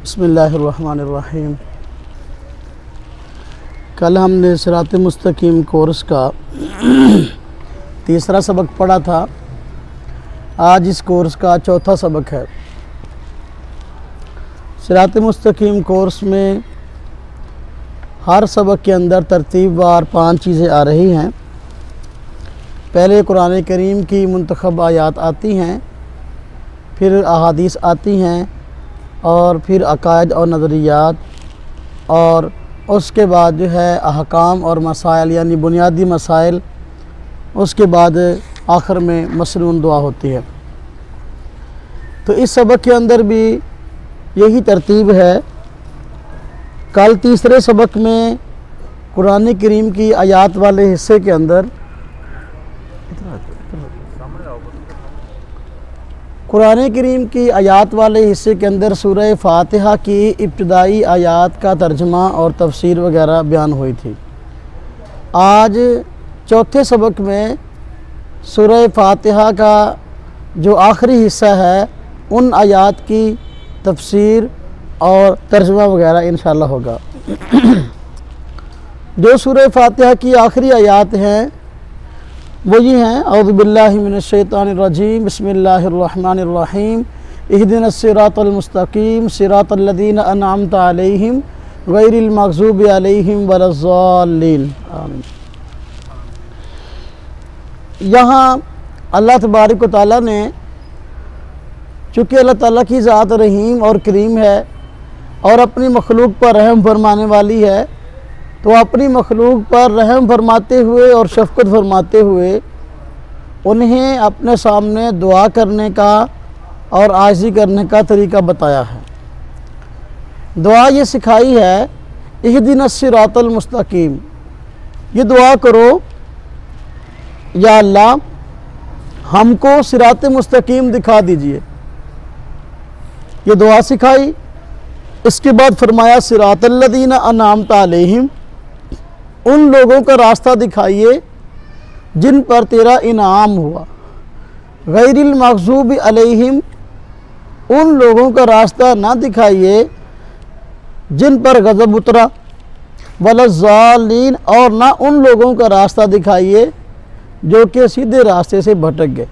बिस्मिल्लाहिर्रहमानिर्रहीम। कल हमने सिरात मुस्तकीम कोर्स का तीसरा सबक पढ़ा था। आज इस कोर्स का चौथा सबक है। सिरात मुस्तकीम कोर्स में हर सबक के अंदर तरतीबवार 5 चीज़ें आ रही हैं। पहले कुरान करीम की मुंतखब आयात आती हैं, फिर अहादीस आती हैं, और फिर अकायद और नज़रियात, और उसके बाद जो है अहकाम और मसाइल यानी बुनियादी मसाइल। उसके बाद आखिर में मसनून दुआ होती है। तो इस सबक के अंदर भी यही तरतीब है। कल तीसरे सबक में कुरान करीम की आयात वाले हिस्से के अंदर कुरान करीम की आयात वाले हिस्से के अंदर सूरह फातिहा की इब्तिदाई आयात का तर्जुमा और तफसीर वगैरह बयान हुई थी। आज चौथे सबक में सूरह फातिहा का जो आखिरी हिस्सा है उन आयात की तफसीर और तर्जुमा वगैरह इंशाअल्लाह होगा। जो सूरह फातिहा की आखिरी आयात हैं वो ये हैं, औज़ु बिल्लाहि मिनश शैतानिर रजीम, बिस्मिल्लाहिर्रहमानिर्रहीम, इहदिनस सिरातल मुस्तकीम, सिरातल लज़ीना अनअमता अलैहिम, गैरिल मग़ज़ूबि अलैहिम वलज़्ज़ालिन। आमीन। यहाँ अल्लाह तबारक व तआला ने, चूँकि अल्लाह ताला की ज़ात रहीम और करीम है और अपनी मखलूक पर रहम फरमाने वाली है, तो अपनी मखलूक पर रहम फरमाते हुए और शफ़क़त फरमाते हुए उन्हें अपने सामने दुआ करने का और आजिज़ी करने का तरीका बताया है। दुआ ये सिखाई है, इहदिनस सिरातल मुस्तकीम। ये दुआ करो, या अल्लाह हमको सिरात मुस्तकीम दिखा दीजिए। ये दुआ सिखाई। इसके बाद फरमाया सिरातल लज़ीना अनअमता अलैहिम, उन लोगों का रास्ता दिखाइए जिन पर तेरा इनाम हुआ। गैरिल मग़ज़ूबि अलैहिम, उन लोगों का रास्ता ना दिखाइए जिन पर गज़ब उतरा। वलज़्ज़ालिन, और ना उन लोगों का रास्ता दिखाइए जो कि सीधे रास्ते से भटक गए।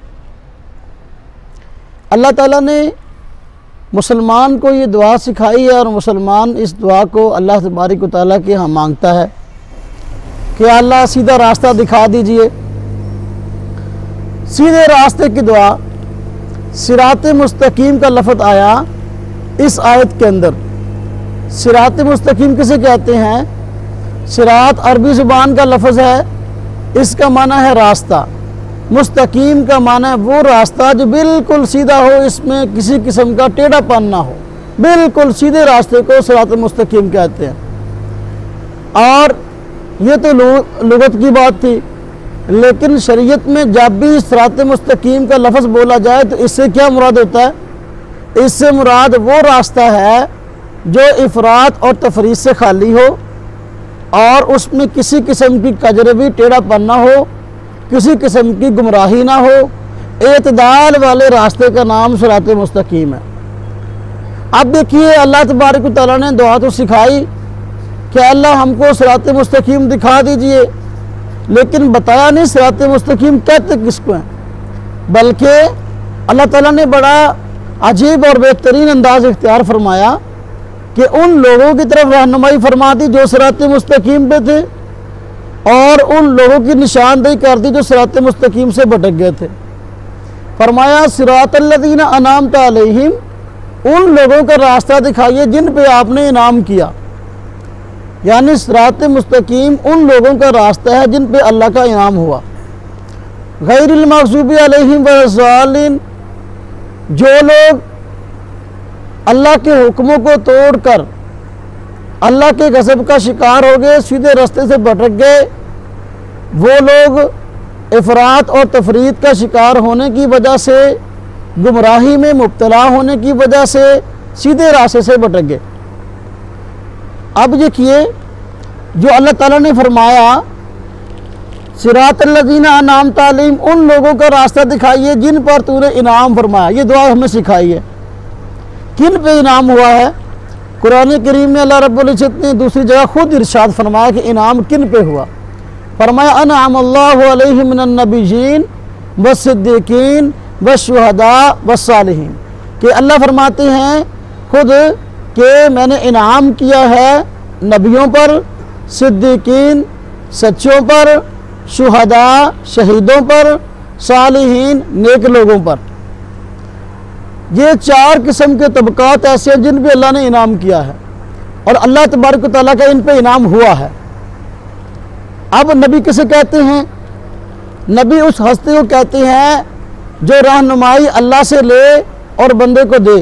अल्लाह ताला ने मुसलमान को ये दुआ सिखाई है और मुसलमान इस दुआ को अल्लाह तबारक व तआला के यहाँ मांगता है कि अल्लाह सीधा रास्ता दिखा दीजिए। सीधे रास्ते की दुआ, सिरात मुस्तकीम का लफ्ज़ आया इस आयत के अंदर। सिरात मुस्तकीम किसे कहते हैं? सिरात अरबी ज़ुबान का लफ्ज़ है, इसका माना है रास्ता। मुस्तकीम का माना है वो रास्ता जो बिल्कुल सीधा हो, इसमें किसी किस्म का टेढ़ापन ना हो। बिल्कुल सीधे रास्ते को सिरात मुस्तकीम कहते हैं। और ये तो लुगत की बात थी, लेकिन शरीयत में जब भी सिरात मुस्तकीम का लफ्ज़ बोला जाए तो इससे क्या मुराद होता है? इससे मुराद वो रास्ता है जो इफ़रात और तफरीद से खाली हो और उसमें किसी किस्म की कजरबी टेढ़ापन ना हो, किसी किस्म की गुमराही ना हो। एतदाल वाले रास्ते का नाम सिरात मुस्तकीम है। अब देखिए, अल्लाह तबारक व तआला ने दुआ तो सिखाई कि अल्लाह हमको सिरात मुस्तकीम दिखा दीजिए, लेकिन बताया नहीं सिरात मुस्तकीम कहते किसको हैं। बल्कि अल्लाह ताला ने बड़ा अजीब और बेहतरीन अंदाज इख्तियार फरमाया कि उन लोगों की तरफ रहनुमाई फरमा दी जो सिरात मुस्तकीम पे थे, और उन लोगों की निशानदेही कर दी जो सिरात मुस्तकीम से भटक गए थे। फरमाया सिरातल लज़ीना अनअमता अलैहिम, उन लोगों का रास्ता दिखाइए जिन पे आपने इनाम किया। यानी सिरात मुस्तकीम उन लोगों का रास्ता है जिन पे अल्लाह का इनाम हुआ। गैरिल मग़ज़ूबि अलैहिम वलज़्ज़ालिन, जो लोग अल्लाह के हुक्मों को तोड़कर अल्लाह के गज़ब का शिकार हो गए, सीधे रास्ते से भटक गए, वो लोग इफ़रात और तफरीद का शिकार होने की वजह से, गुमराही में मुब्तला होने की वजह से सीधे रास्ते से भटक गए। अब देखिए, जो अल्लाह ताला ने फरमाया सिरातल लज़ीना अनअमता अलैहिम, उन लोगों का रास्ता दिखाइए जिन पर तूने इनाम फरमाया। ये दुआ हमें सिखाई है। किन पे इनाम हुआ है? कुरान करीम में अल्लाह रब्बुल इज्जत ने दूसरी जगह खुद इरशाद फरमाया कि इनाम किन पे हुआ। फरमाया अनअम अल्लाहु अलैहिम मिनन नबिय्यीन वस्सिद्दीकीन वशुहदा वस्सालिहीन, कि अल्लाह फरमाते हैं खुद कि मैंने इनाम किया है नबियों पर, सिद्दीकीन सच्चों पर, शुहदा शहीदों पर, सालिहीन नेक लोगों पर। ये 4 किस्म के तबकात ऐसे हैं जिन पे अल्लाह ने इनाम किया है और अल्लाह तबारक व तआला का इन पे इनाम हुआ है। अब नबी किसे कहते हैं? नबी उस हस्ती को कहते हैं जो रहनुमाई अल्लाह से ले और बंदे को दे,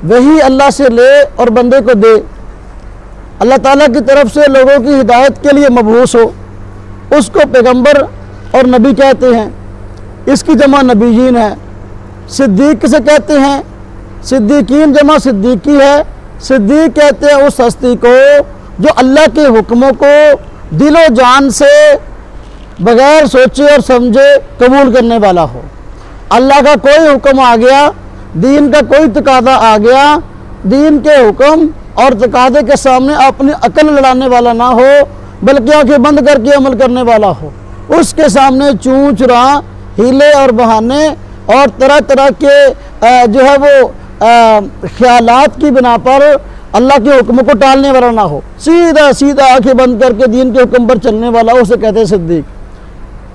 वही अल्लाह से ले और बंदे को दे, अल्लाह ताला की तरफ से लोगों की हिदायत के लिए मबूस हो, उसको पैगंबर और नबी कहते हैं। इसकी जमा नबीयीन है। सिद्दीक किसे कहते हैं? सिद्दीकीन जमा सिद्दीकी है। सिद्दीक कहते हैं उस हस्ती को जो अल्लाह के हुक्मों को दिलो जान से बगैर सोचे और समझे कबूल करने वाला हो। अल्लाह का कोई हुक्म आ गया, दीन का कोई तकादा आ गया, दीन के हुक्म और तकादे के सामने अपनी अकल लड़ाने वाला ना हो, बल्कि आंखें बंद करके अमल करने वाला हो। उसके सामने चूं चुरा हीले और बहाने और तरह तरह के जो है वो ख्यालात की बिना पर अल्लाह के हुक्म को टालने वाला ना हो, सीधा सीधा आंखें बंद करके दीन के हुक्म पर चलने वाला, उसे कहते हैं सिद्दीक।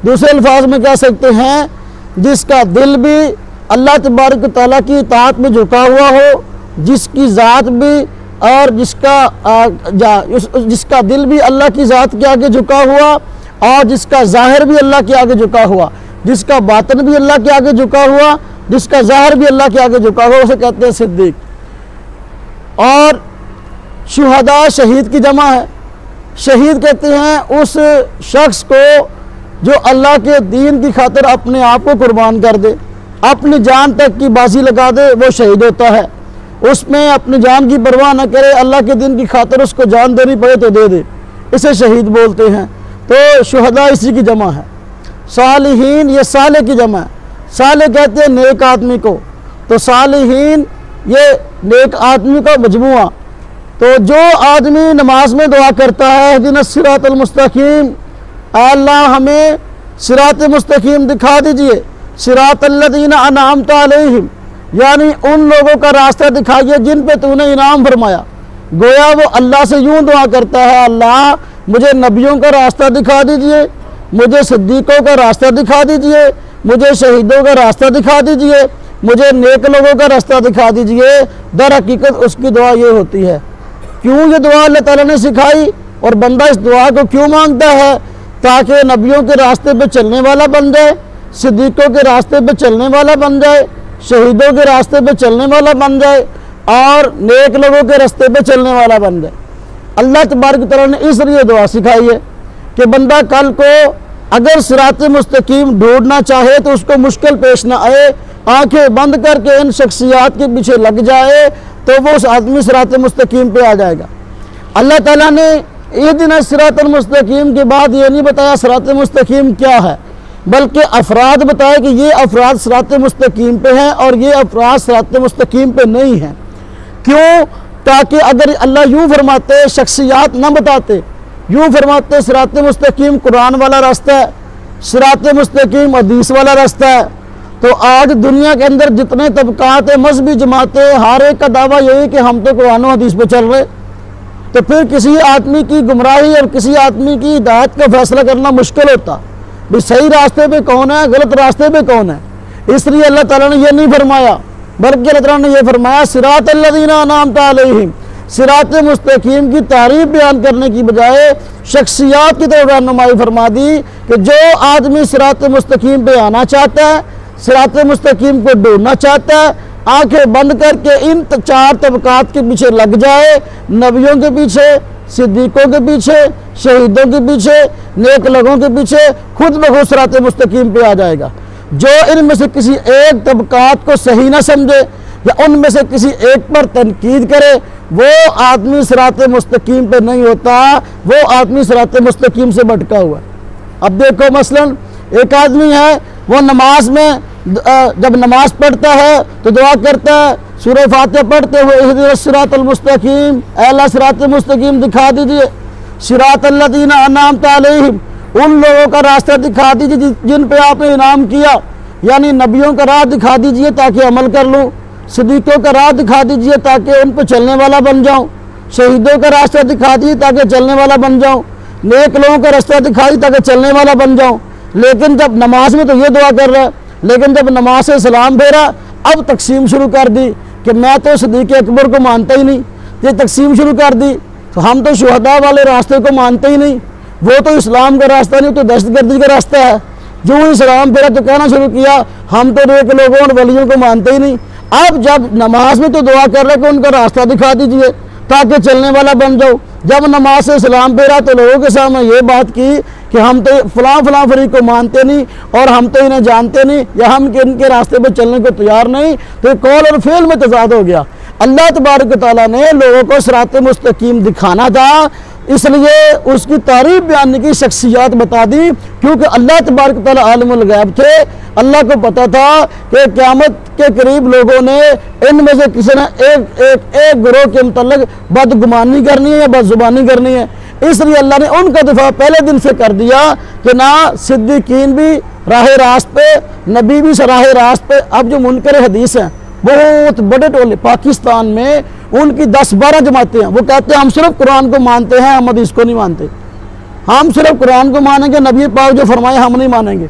दूसरे अल्फाज में कह सकते हैं जिसका दिल भी अल्लाह तबारक व तआला की इताअत में झुका हुआ हो, जिसकी ज़ात भी और जिसका दिल भी अल्लाह की ज़ात के आगे झुका हुआ और जिसका ज़ाहिर भी अल्लाह के आगे झुका हुआ, जिसका बातन भी अल्लाह के आगे झुका हुआ, जिसका ज़ाहिर भी अल्लाह के आगे झुका हुआ, उसे कहते हैं सिद्दीक। और शुहदा शहीद की जमा है। शहीद कहते हैं उस शख्स को जो अल्लाह के दीन की खातिर अपने आप को कुर्बान कर दे, अपनी जान तक की बाजी लगा दे, वो शहीद होता है। उसमें अपनी जान की परवाह न करे, अल्लाह के दिन की खातिर उसको जान देनी पड़े तो दे दे, इसे शहीद बोलते हैं। तो शुहदा इसी की जमा है। सालिहीन ये साले की जमा है। साले कहते हैं नेक आदमी को, तो सालिहीन ये नेक आदमी का मजमुआ। तो जो आदमी नमाज में दुआ करता है हिदीनस सिरातल मुस्तकीम, अल्लाह हमें सिरात मुस्तकीम दिखा दीजिए, सिरातल लज़ीना अनअमता अलैहिम, यानी उन लोगों का रास्ता दिखाइए जिन पे तूने इनाम फरमाया। गोया वो अल्लाह से यूं दुआ करता है, अल्लाह मुझे नबियों का रास्ता दिखा दीजिए, मुझे सिद्दीकों का रास्ता दिखा दीजिए, मुझे शहीदों का रास्ता दिखा दीजिए, मुझे नेक लोगों का रास्ता दिखा दीजिए। दर हकीकत उसकी दुआ ये होती है। क्यों ये दुआ अल्लाह ताला ने सिखाई और बंदा इस दुआ को क्यों मांगता है? ताकि नबियों के रास्ते पे चलने वाला बन जाए, सिद्दीकों के रास्ते पे चलने वाला बन जाए, शहीदों के रास्ते पे चलने वाला बन जाए और नेक लोगों के रास्ते पे चलने वाला बन जाए। अल्लाह तबारक तआला ने इसलिए दुआ सिखाई है कि बंदा कल को अगर सिरात मुस्तकीम ढूंढना चाहे तो उसको मुश्किल पेश ना आए, आंखें बंद करके इन शख्सियात के पीछे लग जाए तो वो उस आदमी सिरात मुस्तकीम पे आ जाएगा। अल्लाह ताला ने इहदिनस सिरातल मुस्तकीम के बाद ये नहीं बताया सिरात मुस्तकीम क्या है, बल्कि अफराद बताए कि ये अफराद सिरात मुस्तकीम पे हैं और ये अफराद सिरात मुस्तकीम पे नहीं हैं। क्यों? ताकि अगर अल्लाह यूँ फरमाते शख्सियात न बताते, यूँ फरमाते सिरात मुस्तकीम कुरान वाला रास्ता है, सिरात मुस्तकीम हदीस वाला रास्ता है, तो आज दुनिया के अंदर जितने तबकात मजहबी जमातें हर एक का दावा यही कि हम तो कुरान और हदीस पे चल रहे। तो फिर किसी आदमी की गुमराही और किसी आदमी की हिदायत का फैसला करना मुश्किल होता भी सही रास्ते पे कौन है, गलत रास्ते पे कौन है। इसलिए अल्लाह ताला ने यह नहीं फरमाया, बल्कि अल्लाह ताला ने यह फरमाया सिरातल लज़ीना अनअमता अलैहिम, सिरात मुस्तकीम की तारीफ बयान करने की बजाय शख्सियात की तरफ रहनुमाई फरमा दी कि जो आदमी सिरात मुस्तकीम पे आना चाहता है, सिरात मुस्तकीम को ढूंढना चाहता है, आंखें बंद करके इन 4 तबकात के पीछे लग जाए, नबियों के पीछे, सिद्दीकों के पीछे, शहीदों के पीछे, नेक लोगों के पीछे, खुद ब खुद सिरात मुस्तकीम पे आ जाएगा। जो इनमें से किसी एक तबकात को सही ना समझे या उनमें से किसी एक पर तनकीद करे, वो आदमी सिरात मुस्तकीम पे नहीं होता, वो आदमी सिरात मुस्तकीम से भटका हुआ। अब देखो मसलन एक आदमी है, वो नमाज में जब नमाज पढ़ता है तो दुआ करता है, सूरह फातिहा पढ़ते हुए इहदिनस सिरातल मुस्तकीम, ऐ अल्लाह सिरातल मुस्तकीम दिखा दीजिए, सिरातल लज़ीना अनअमता अलैहिम, उन लोगों का रास्ता दिखा दीजिए जिन पे आपने इनाम किया, यानी नबियों का राह दिखा दीजिए ताकि अमल कर लूँ, सिद्दीक़ों का राह दिखा दीजिए ताकि उन पर चलने वाला बन जाऊँ, शहीदों का रास्ता दिखा दीजिए ताकि चलने वाला बन जाऊँ, नेक लोगों का रास्ता दिखा दी ताकि चलने वाला बन जाऊँ। लेकिन जब नमाज में तो ये दुआ कर रहा है, लेकिन जब नमाज से सलाम फेरा अब तकसीम शुरू कर दी कि मैं तो सिद्दीक़ अकबर को मानता ही नहीं, ये तकसीम शुरू कर दी। तो हम तो शुहदा वाले रास्ते को मानते ही नहीं, वो तो इस्लाम का रास्ता नहीं, तो दहशतगर्दी का रास्ता है। जो ही सलाम फेरा तो कहना शुरू किया हम तो नेक लोगों और वलियों को मानते ही नहीं। अब जब नमाज में तो दुआ कर रहे कि उनका रास्ता दिखा दीजिए ताकि चलने वाला बन जाओ, जब नमाज से सलाम फेरा तो लोगों के सामने ये बात की कि हम तो फलां फलां फरीक को मानते नहीं और हम तो इन्हें जानते नहीं या हम इनके रास्ते पर चलने को तैयार नहीं। तो कौल और फेल में तजाद हो गया। अल्लाह तबारक व तआला ने लोगों को सिरात मुस्तकीम दिखाना था, इसलिए उसकी तारीफ बयान की शख्सियात बता दी, क्योंकि अल्लाह तबारक व तआला आलिमुल गैब थे। अल्लाह को पता था कि क़यामत के करीब लोगों ने इनमें से किसी ने एक गिरोह के मुतल्लिक़ बदगुमानी करनी है या बदजुबानी करनी है, इसलिए अल्लाह ने उनका दिफा पहले दिन से कर दिया कि ना सिद्दीकीन भी राह रास्त पे, नबी भी राह रास्त पे। अब जो मुनकर हदीस हैं बहुत बड़े टोले पाकिस्तान में, उनकी 10-12 जमातें हैं, वो कहते हैं हम सिर्फ कुरान को मानते हैं, हम हदीस को नहीं मानते, हम सिर्फ कुरान को मानेंगे, नबी पाक जो फरमाए हम नहीं मानेंगे।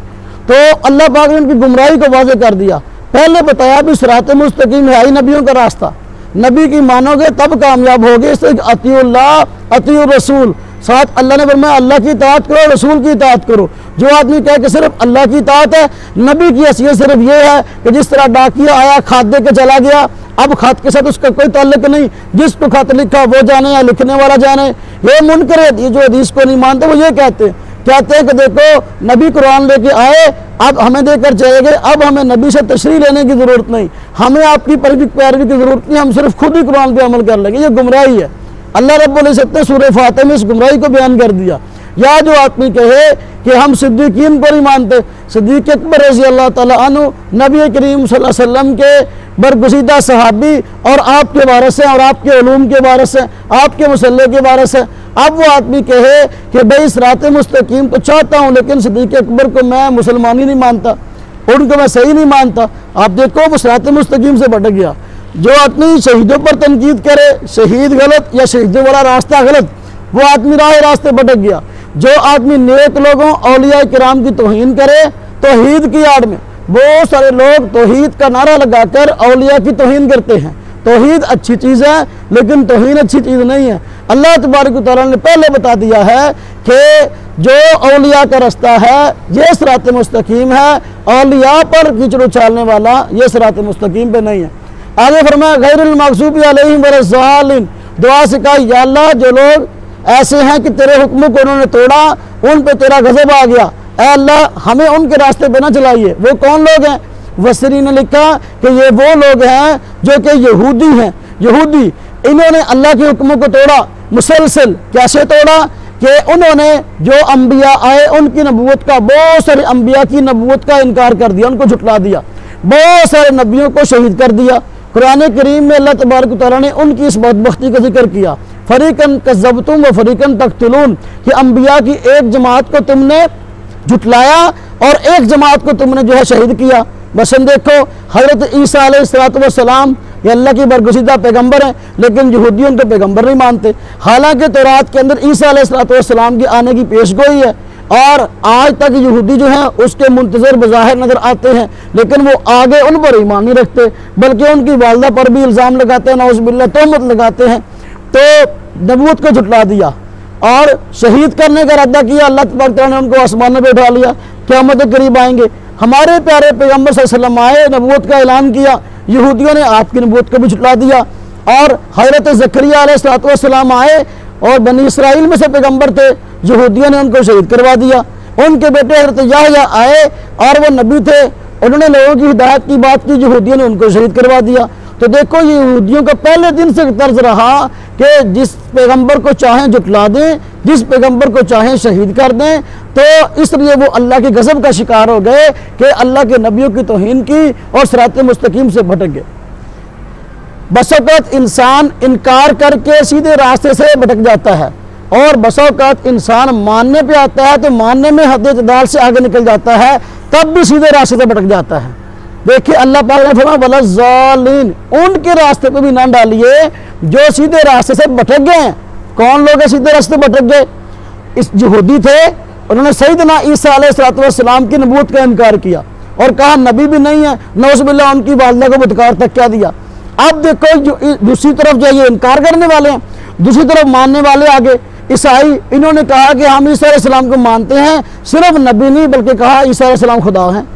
तो अल्लाह पाक ने उनकी गुमराही को वाज़ेह कर दिया। पहले बताया भी सिरात मुस्तकीम है ही नबियों का रास्ता, नबी की मानोगे तब कामयाब होगे, इससे अतीउल्लाह अतीउर रसूल, साथ अल्लाह ने फरमाया अल्लाह की इताअत करो, रसूल की इताअत करो। जो आदमी कहे कि सिर्फ अल्लाह की इताअत है, नबी की हैसियत सिर्फ ये है कि जिस तरह डाकिया आया खत दे के चला गया, अब खत के साथ उसका कोई ताल्लुक नहीं, जिसको खत लिखा वो जाने या लिखने वाला जाने। ये मुनकर है, ये जो हदीस को नहीं मानते वो ये कहते हैं कि देखो नबी कुरान लेके आए, अब हमें देकर चले गए, अब हमें नबी से तशरीह लेने की ज़रूरत नहीं, हमें आपकी पैरवी की ज़रूरत नहीं, हम सिर्फ खुद ही कुरान पे अमल कर लेंगे। ये गुमराही है। अल्लाह रब्बुल इज़्ज़त ने सूरह फातिहा में इस गुमराही को बयान कर दिया। या जो आदमी कहे कि हम सिद्दीकीन को नहीं मानते, सिद्दीक़ अकबर रज़ी अल्लाह ताला अन्हु नबी करीम सल्लल्लाहु अलैहि वसल्लम के बरगुज़ीदा सहाबी और आपके वारिस हैं और आपके उलूम के वारिस हैं, आपके मुसल्ले के वारिस हैं। अब वो आदमी कहे कि भाई सिरात मुस्तकीम तो चाहता हूँ लेकिन सिद्दीक़ अकबर को मैं मुसलमान ही नहीं मानता, उनको मैं सही नहीं मानता, आप देखो वो सिरात मुस्तकीम से भटक गया। जो आदमी शहीदों पर तनकीद करे, शहीद गलत या शहीदों वाला रास्ता गलत, वो आदमी राह रास्ते भटक गया। जो आदमी नेक लोगों औलिया किराम की तौहीन करे, तौहीद की आड़ में बहुत सारे लोग तौहीद का नारा लगाकर औलिया की तौहीन करते हैं। तौहीद अच्छी चीज़ है लेकिन तौहीन अच्छी चीज़ नहीं है। अल्लाह तबारक व तआला ने पहले बता दिया है कि जो औलिया का रास्ता है ये सिरात मुस्तकीम है, औलिया पर कीचड़ उछालने वाला ये सिरात मुस्तकीम पे नहीं है। आगे फरमाया गैरुल मग़ज़ूबि अलैहिम वलज़्ज़ालिन, दुआ सिखाई या अल्लाह जो लोग ऐसे हैं कि तेरे हुक्मों को उन्होंने तोड़ा, उन पे तेरा गज़ब आ गया, ऐ अल्लाह हमें उनके रास्ते पे ना चलाइए। वो कौन लोग हैं? वसरी ने लिखा कि ये वो लोग हैं जो कि यहूदी हैं। यहूदी इन्होंने अल्लाह के हुक्मों को तोड़ा मुसलसल। कैसे तोड़ा कि उन्होंने जो अंबिया आए उनकी नबूवत का, बहुत सारे अंबिया की नबूवत का इनकार कर दिया, उनको झुटला दिया, बहुत सारे नबियों को शहीद कर दिया। कुरान करीम में अल्लाह तबारक व तआला ने उनकी इस बदबख्ती का जिक्र किया, फरीकन कज़्ज़बतुम व फरीकन तक़्तुलून, कि अंबिया की एक जमात को तुमने झुटलाया और एक जमात को तुमने जो है शहीद किया। बसन देखो हज़रत ईसा अलैहिस्सलाम ये अल्लाह की बरगुज़ीदा पैगंबर हैं, लेकिन यहूदी उनको पैगंबर नहीं मानते। हालांकि तौरात के अंदर ईसा अलैहिस्सलाम के आने की पेशगोई है और आज तक यहूदी जो हैं उसके मुंतज़र बज़ाहिर नज़र आते हैं, लेकिन वो आगे उन पर ईमान नहीं रखते, बल्कि उनकी वालदा पर भी इल्ज़ाम लगाते हैं, नौज़ुबिल्लाह तोहमत लगाते हैं। तो नबूवत को झुटला दिया और शहीद करने का इरादा किया। अल्लाह तबारक व तआला ने उनको आसमान में उठा लिया, क़यामत के करीब आएंगे। हमारे प्यारे पैगंबर सल्लल्लाहु अलैहि वसल्लम आए, नबूवत का ऐलान किया, यहूदियों ने आपकी नबूवत को भी झुटला दिया। और हज़रत ज़करिया अलैहिस्सलाम आए और बनी इसराइल में से पैगंबर थे, यहूदियों ने उनको शहीद करवा दिया। उनके बेटे हज़रत याहया आए और वो नबी थे, उन्होंने लोगों की हिदायत की बात की, यहूदियों ने उनको शहीद करवा दिया। तो देखो ये यहूदियों का पहले दिन से तर्ज रहा कि जिस पैगंबर को चाहें जुटला दें, जिस पैगंबर को चाहें शहीद कर दें। तो इसलिए वो अल्लाह के गज़ब का शिकार हो गए कि अल्लाह के नबियों की तौहीन की और सिरात मुस्तकीम से भटक गए। बस औक़ात इंसान इनकार करके सीधे रास्ते से भटक जाता है और बस औक़ात इंसान मानने पे आता है तो मानने में हद इत्दाल से आगे निकल जाता है, तब भी सीधे रास्ते से भटक जाता है। देखिए अल्लाह पाक ने फरमाया वला ज़ालिन, उनके रास्ते पे भी ना डालिए जो सीधे रास्ते से भटक गए हैं। कौन लोग हैं सीधे रास्ते भटक गए? इस यहूदी थे, उन्होंने सैयदना ईसा अलैहिस्सलाम की नबूवत का इनकार किया और कहा नबी भी नहीं है, नौज़ुबिल्लाह उनकी वालिदा को बदकार तक क्या दिया। अब देखो दूसरी तरफ जो ये इनकार करने वाले हैं, दूसरी तरफ मानने वाले आगे ईसाई, इन्होंने कहा कि हम ईसा अलैहिस्सलाम को मानते हैं, सिर्फ नबी नहीं बल्कि कहा ईसा अलैहिस्सलाम खुदा हैं,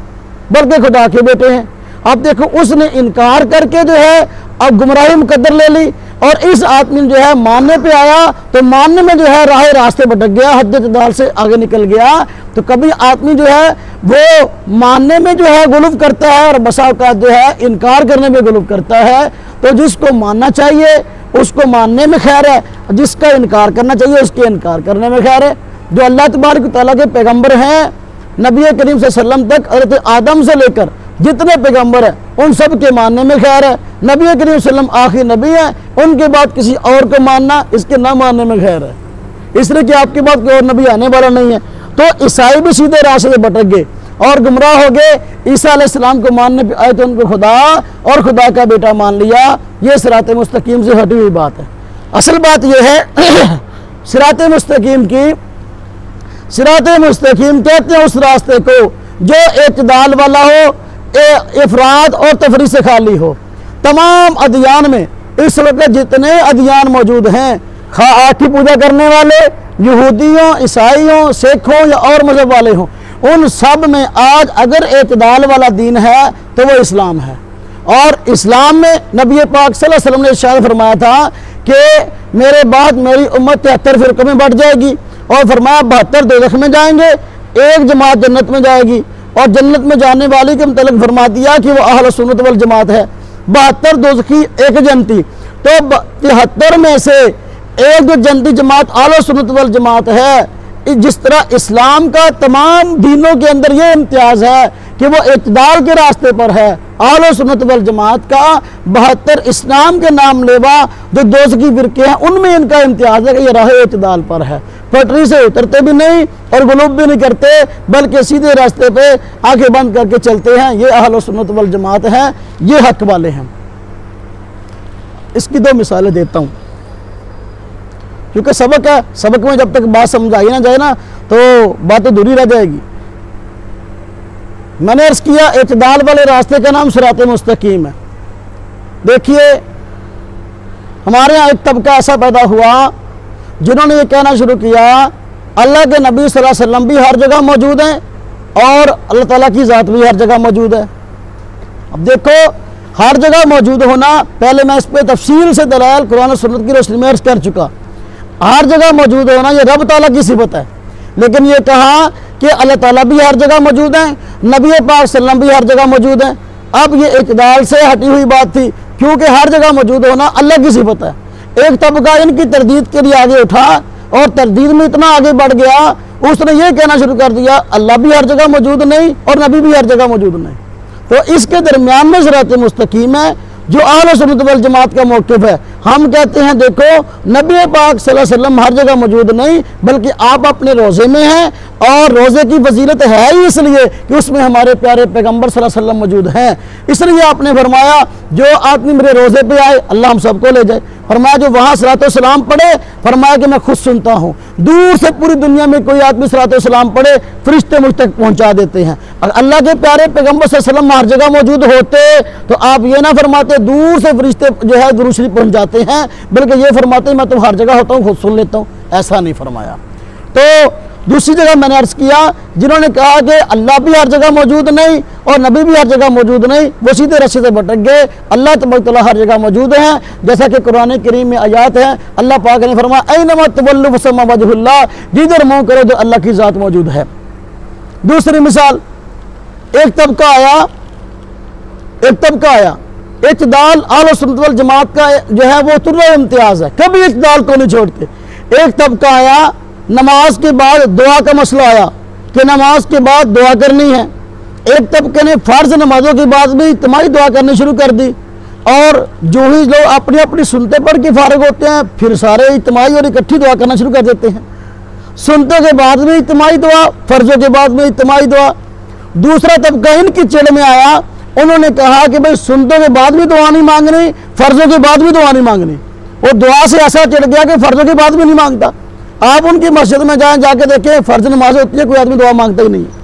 बल्कि खुदा के बेटे हैं। अब देखो उसने इनकार करके जो है अब गुमराही मुकद्दर ले ली और इस आदमी जो है मानने पे आया तो मानने में जो है रास्ते भटक गया, हद इत्दाल से आगे निकल गया। तो कभी आदमी जो है वो मानने में जो है गुलूफ करता है और बसा औक़ात जो है इनकार करने में गुलूफ करता है। तो जिसको मानना चाहिए उसको मानने में खैर है, जिसका इनकार करना चाहिए उसके इनकार करने में खैर है। जो अल्लाह तबारक व तआला के पैगंबर हैं, नबी करीम सल्लल्लाहु अलैहि वसल्लम तक हज़रत आदम से लेकर जितने पैगंबर हैं उन सब के मानने में खैर है। नबी करीम सल्लल्लाहु अलैहि वसल्लम आखिरी नबी हैं, उनके बाद किसी और को मानना इसके ना मानने में खैर है, इसलिए कि आपके बाद कोई और नबी आने वाला नहीं है। तो ईसाई भी सीधे रास्ते से भटक गए और गुमराह हो गए। ईसा अलैहिस्सलाम को मानने पे आए तो उनको खुदा और खुदा का बेटा मान लिया। ये सिरात मुस्तकीम से हटी हुई बात है। असल बात यह है सिरात मुस्तकीम की, सिरात मुस्तकीम कहते हैं उस रास्ते को जो इत्दाल वाला हो, इफराद और तफरी से खाली हो। तमाम अदियान में इस वक्त जितने अदियान मौजूद हैं, खा आँख की पूजा करने वाले यहूदियों, ईसाइयों, सिखों या और मजहब वाले हों, उन सब में आज अगर इत्दाल वाला दीन है तो वो इस्लाम है। और इस्लाम में नबी पाक सल्लल्लाहु अलैहि वसल्लम ने इरशाद फरमाया था कि मेरे बाद मेरी उम्मत 73 फिरकों में बढ़ जाएगी और फरमाया 72 दोज़ख में जाएंगे, एक जमात जन्नत में जाएगी। और जन्नत में जाने वाली के मुतल्लिक़ फरमा दिया कि वो अहले सुन्नत वल जमात है। 72 दोज़खी एक जन्नती, तो 73 में से एक जो जन्नती जमात अहले सुन्नत वल जमात है। जिस तरह इस्लाम का तमाम दीनों के अंदर ये इम्तियाज़ है कि वो इत्दाल के रास्ते पर है, अहले सुन्नत वल जमात का 72 इस्लाम के नाम लेवा जो दोज़खी फिरके हैं उनमें इनका इम्तियाज़ है कि ये राह इत्दाल पर है, पटरी से उतरते भी नहीं और गुलूब भी नहीं करते, बल्कि सीधे रास्ते पे आंखें बंद करके चलते हैं। ये अहले सुन्नत वल जमात है, ये हक वाले हैं। इसकी 2 मिसालें देता हूँ क्योंकि सबक है, सबक में जब तक बात समझाई ना जाए ना तो बात अधूरी रह जाएगी। मैंने अर्ज़ किया इत्दाल वाले रास्ते का नाम सिरात मुस्तकीम है। देखिए हमारे यहाँ एक तबका ऐसा पैदा हुआ जिन्होंने ये कहना शुरू किया अल्लाह के नबी सल्लल्लाहु अलैहि वसल्लम भी हर जगह मौजूद हैं और अल्लाह ताला की ज़ात भी हर जगह मौजूद है। अब देखो हर जगह मौजूद होना, पहले मैं इस पर तफसील से दलाइल कुरान और सुन्नत की रोशनी में अर्ज़ कर चुका। हर जगह मौजूद होना ये रब ताला की सिफत है, लेकिन ये कहा कि अल्लाह ताला भी हर जगह मौजूद हैं, नबी पाक सल्लल्लाहु अलैहि वसल्लम भी हर जगह मौजूद हैं। अब ये इत्दाल से हटी हुई बात थी क्योंकि हर जगह मौजूद होना अल्लाह की सिफत है। एक तबका इनकी तरदीद के लिए आगे उठा और तरदीद में इतना आगे बढ़ गया, उसने ये कहना शुरू कर दिया अल्लाह भी हर जगह मौजूद नहीं और नबी भी हर जगह मौजूद नहीं। तो इसके दरमियान में सिरात मुस्तकीम है जो अहले सुन्नत वल जमात का मौक़िफ़ है। हम कहते हैं देखो नबी पाक सल्लल्लाहु अलैहि वसल्लम हर जगह मौजूद नहीं बल्कि आप अपने रोज़े में हैं और रोज़े की फजीलत है ही इसलिए कि उसमें हमारे प्यारे पैगंबर सल्लल्लाहु अलैहि वसल्लम मौजूद हैं। इसलिए आपने फरमाया जो आदमी मेरे रोज़े पे आए अल्लाह हम सबको ले जाए। फरमाया जो वहाँ सलातो सलाम पढ़े, फरमाया कि मैं खुद सुनता हूँ, दूर से पूरी दुनिया में कोई आदमी सलातो सलाम पढ़े फरिश्ते मुझ तक पहुँचा देते हैं। अगर अल्लाह के प्यारे पैगंबर सल्लल्लाहु अलैहि वसल्लम हर जगह मौजूद होते तो आप ये ना फरमाते दूर से फरिश्ते जो है दुरूद शरीफ पहुँच जाते हैं, बल्कि ये फरमाते मैं तो हर जगह होता हूँ खुद सुन लेता हूँ। ऐसा नहीं फरमाया। तो दूसरी जगह मैंने अर्ज़ किया जिन्होंने कहा कि अल्लाह भी हर जगह मौजूद नहीं और नबी भी हर जगह मौजूद नहीं, वो सीधे रस्ते से भटक गए। अल्लाह तबारक तआला हर जगह मौजूद हैं, जैसा कि कुरान करीम में आयात है। अल्लाह पाक ने फरमाया ऐनमा तवल्लु फसम्मा वजहुल्लाह, जिधर मुँह करो तो अल्लाह की ज़ात मौजूद है। दूसरी मिसाल, एक तबका आया इत्दाल अहले सुन्नत वल जमात का जो है वो तुर्रा इम्तियाज है, कभी इत्दाल को नहीं छोड़ते। एक तबका आया नमाज के बाद दुआ का मसला आया कि नमाज के बाद दुआ करनी है। एक तबके ने फ़र्ज नमाजों के बाद भी इज्तिमाई दुआ करनी शुरू कर दी, और जो ही लोग अपनी अपनी सुनते पढ़ के फारिग होते हैं फिर सारे इज्तिमाई और इकट्ठी दुआ करना शुरू कर देते हैं। सुनते के बाद में इज्तिमाई दुआ, फर्जों के बाद में इज्तिमाई दुआ। दूसरा तबका इनकी चिड़ में आया, उन्होंने कहा कि भाई सुनतों के बाद भी दुआ नहीं मांगनी, फर्जों के बाद भी दुआ नहीं मांगनी। वो दुआ से ऐसा चिढ़ गया कि फर्जों के बाद भी नहीं मांगता। आप उनकी मस्जिद में जाएं, जाके देखें, फर्ज नमाज होती है, कोई आदमी दुआ मांगता ही नहीं है।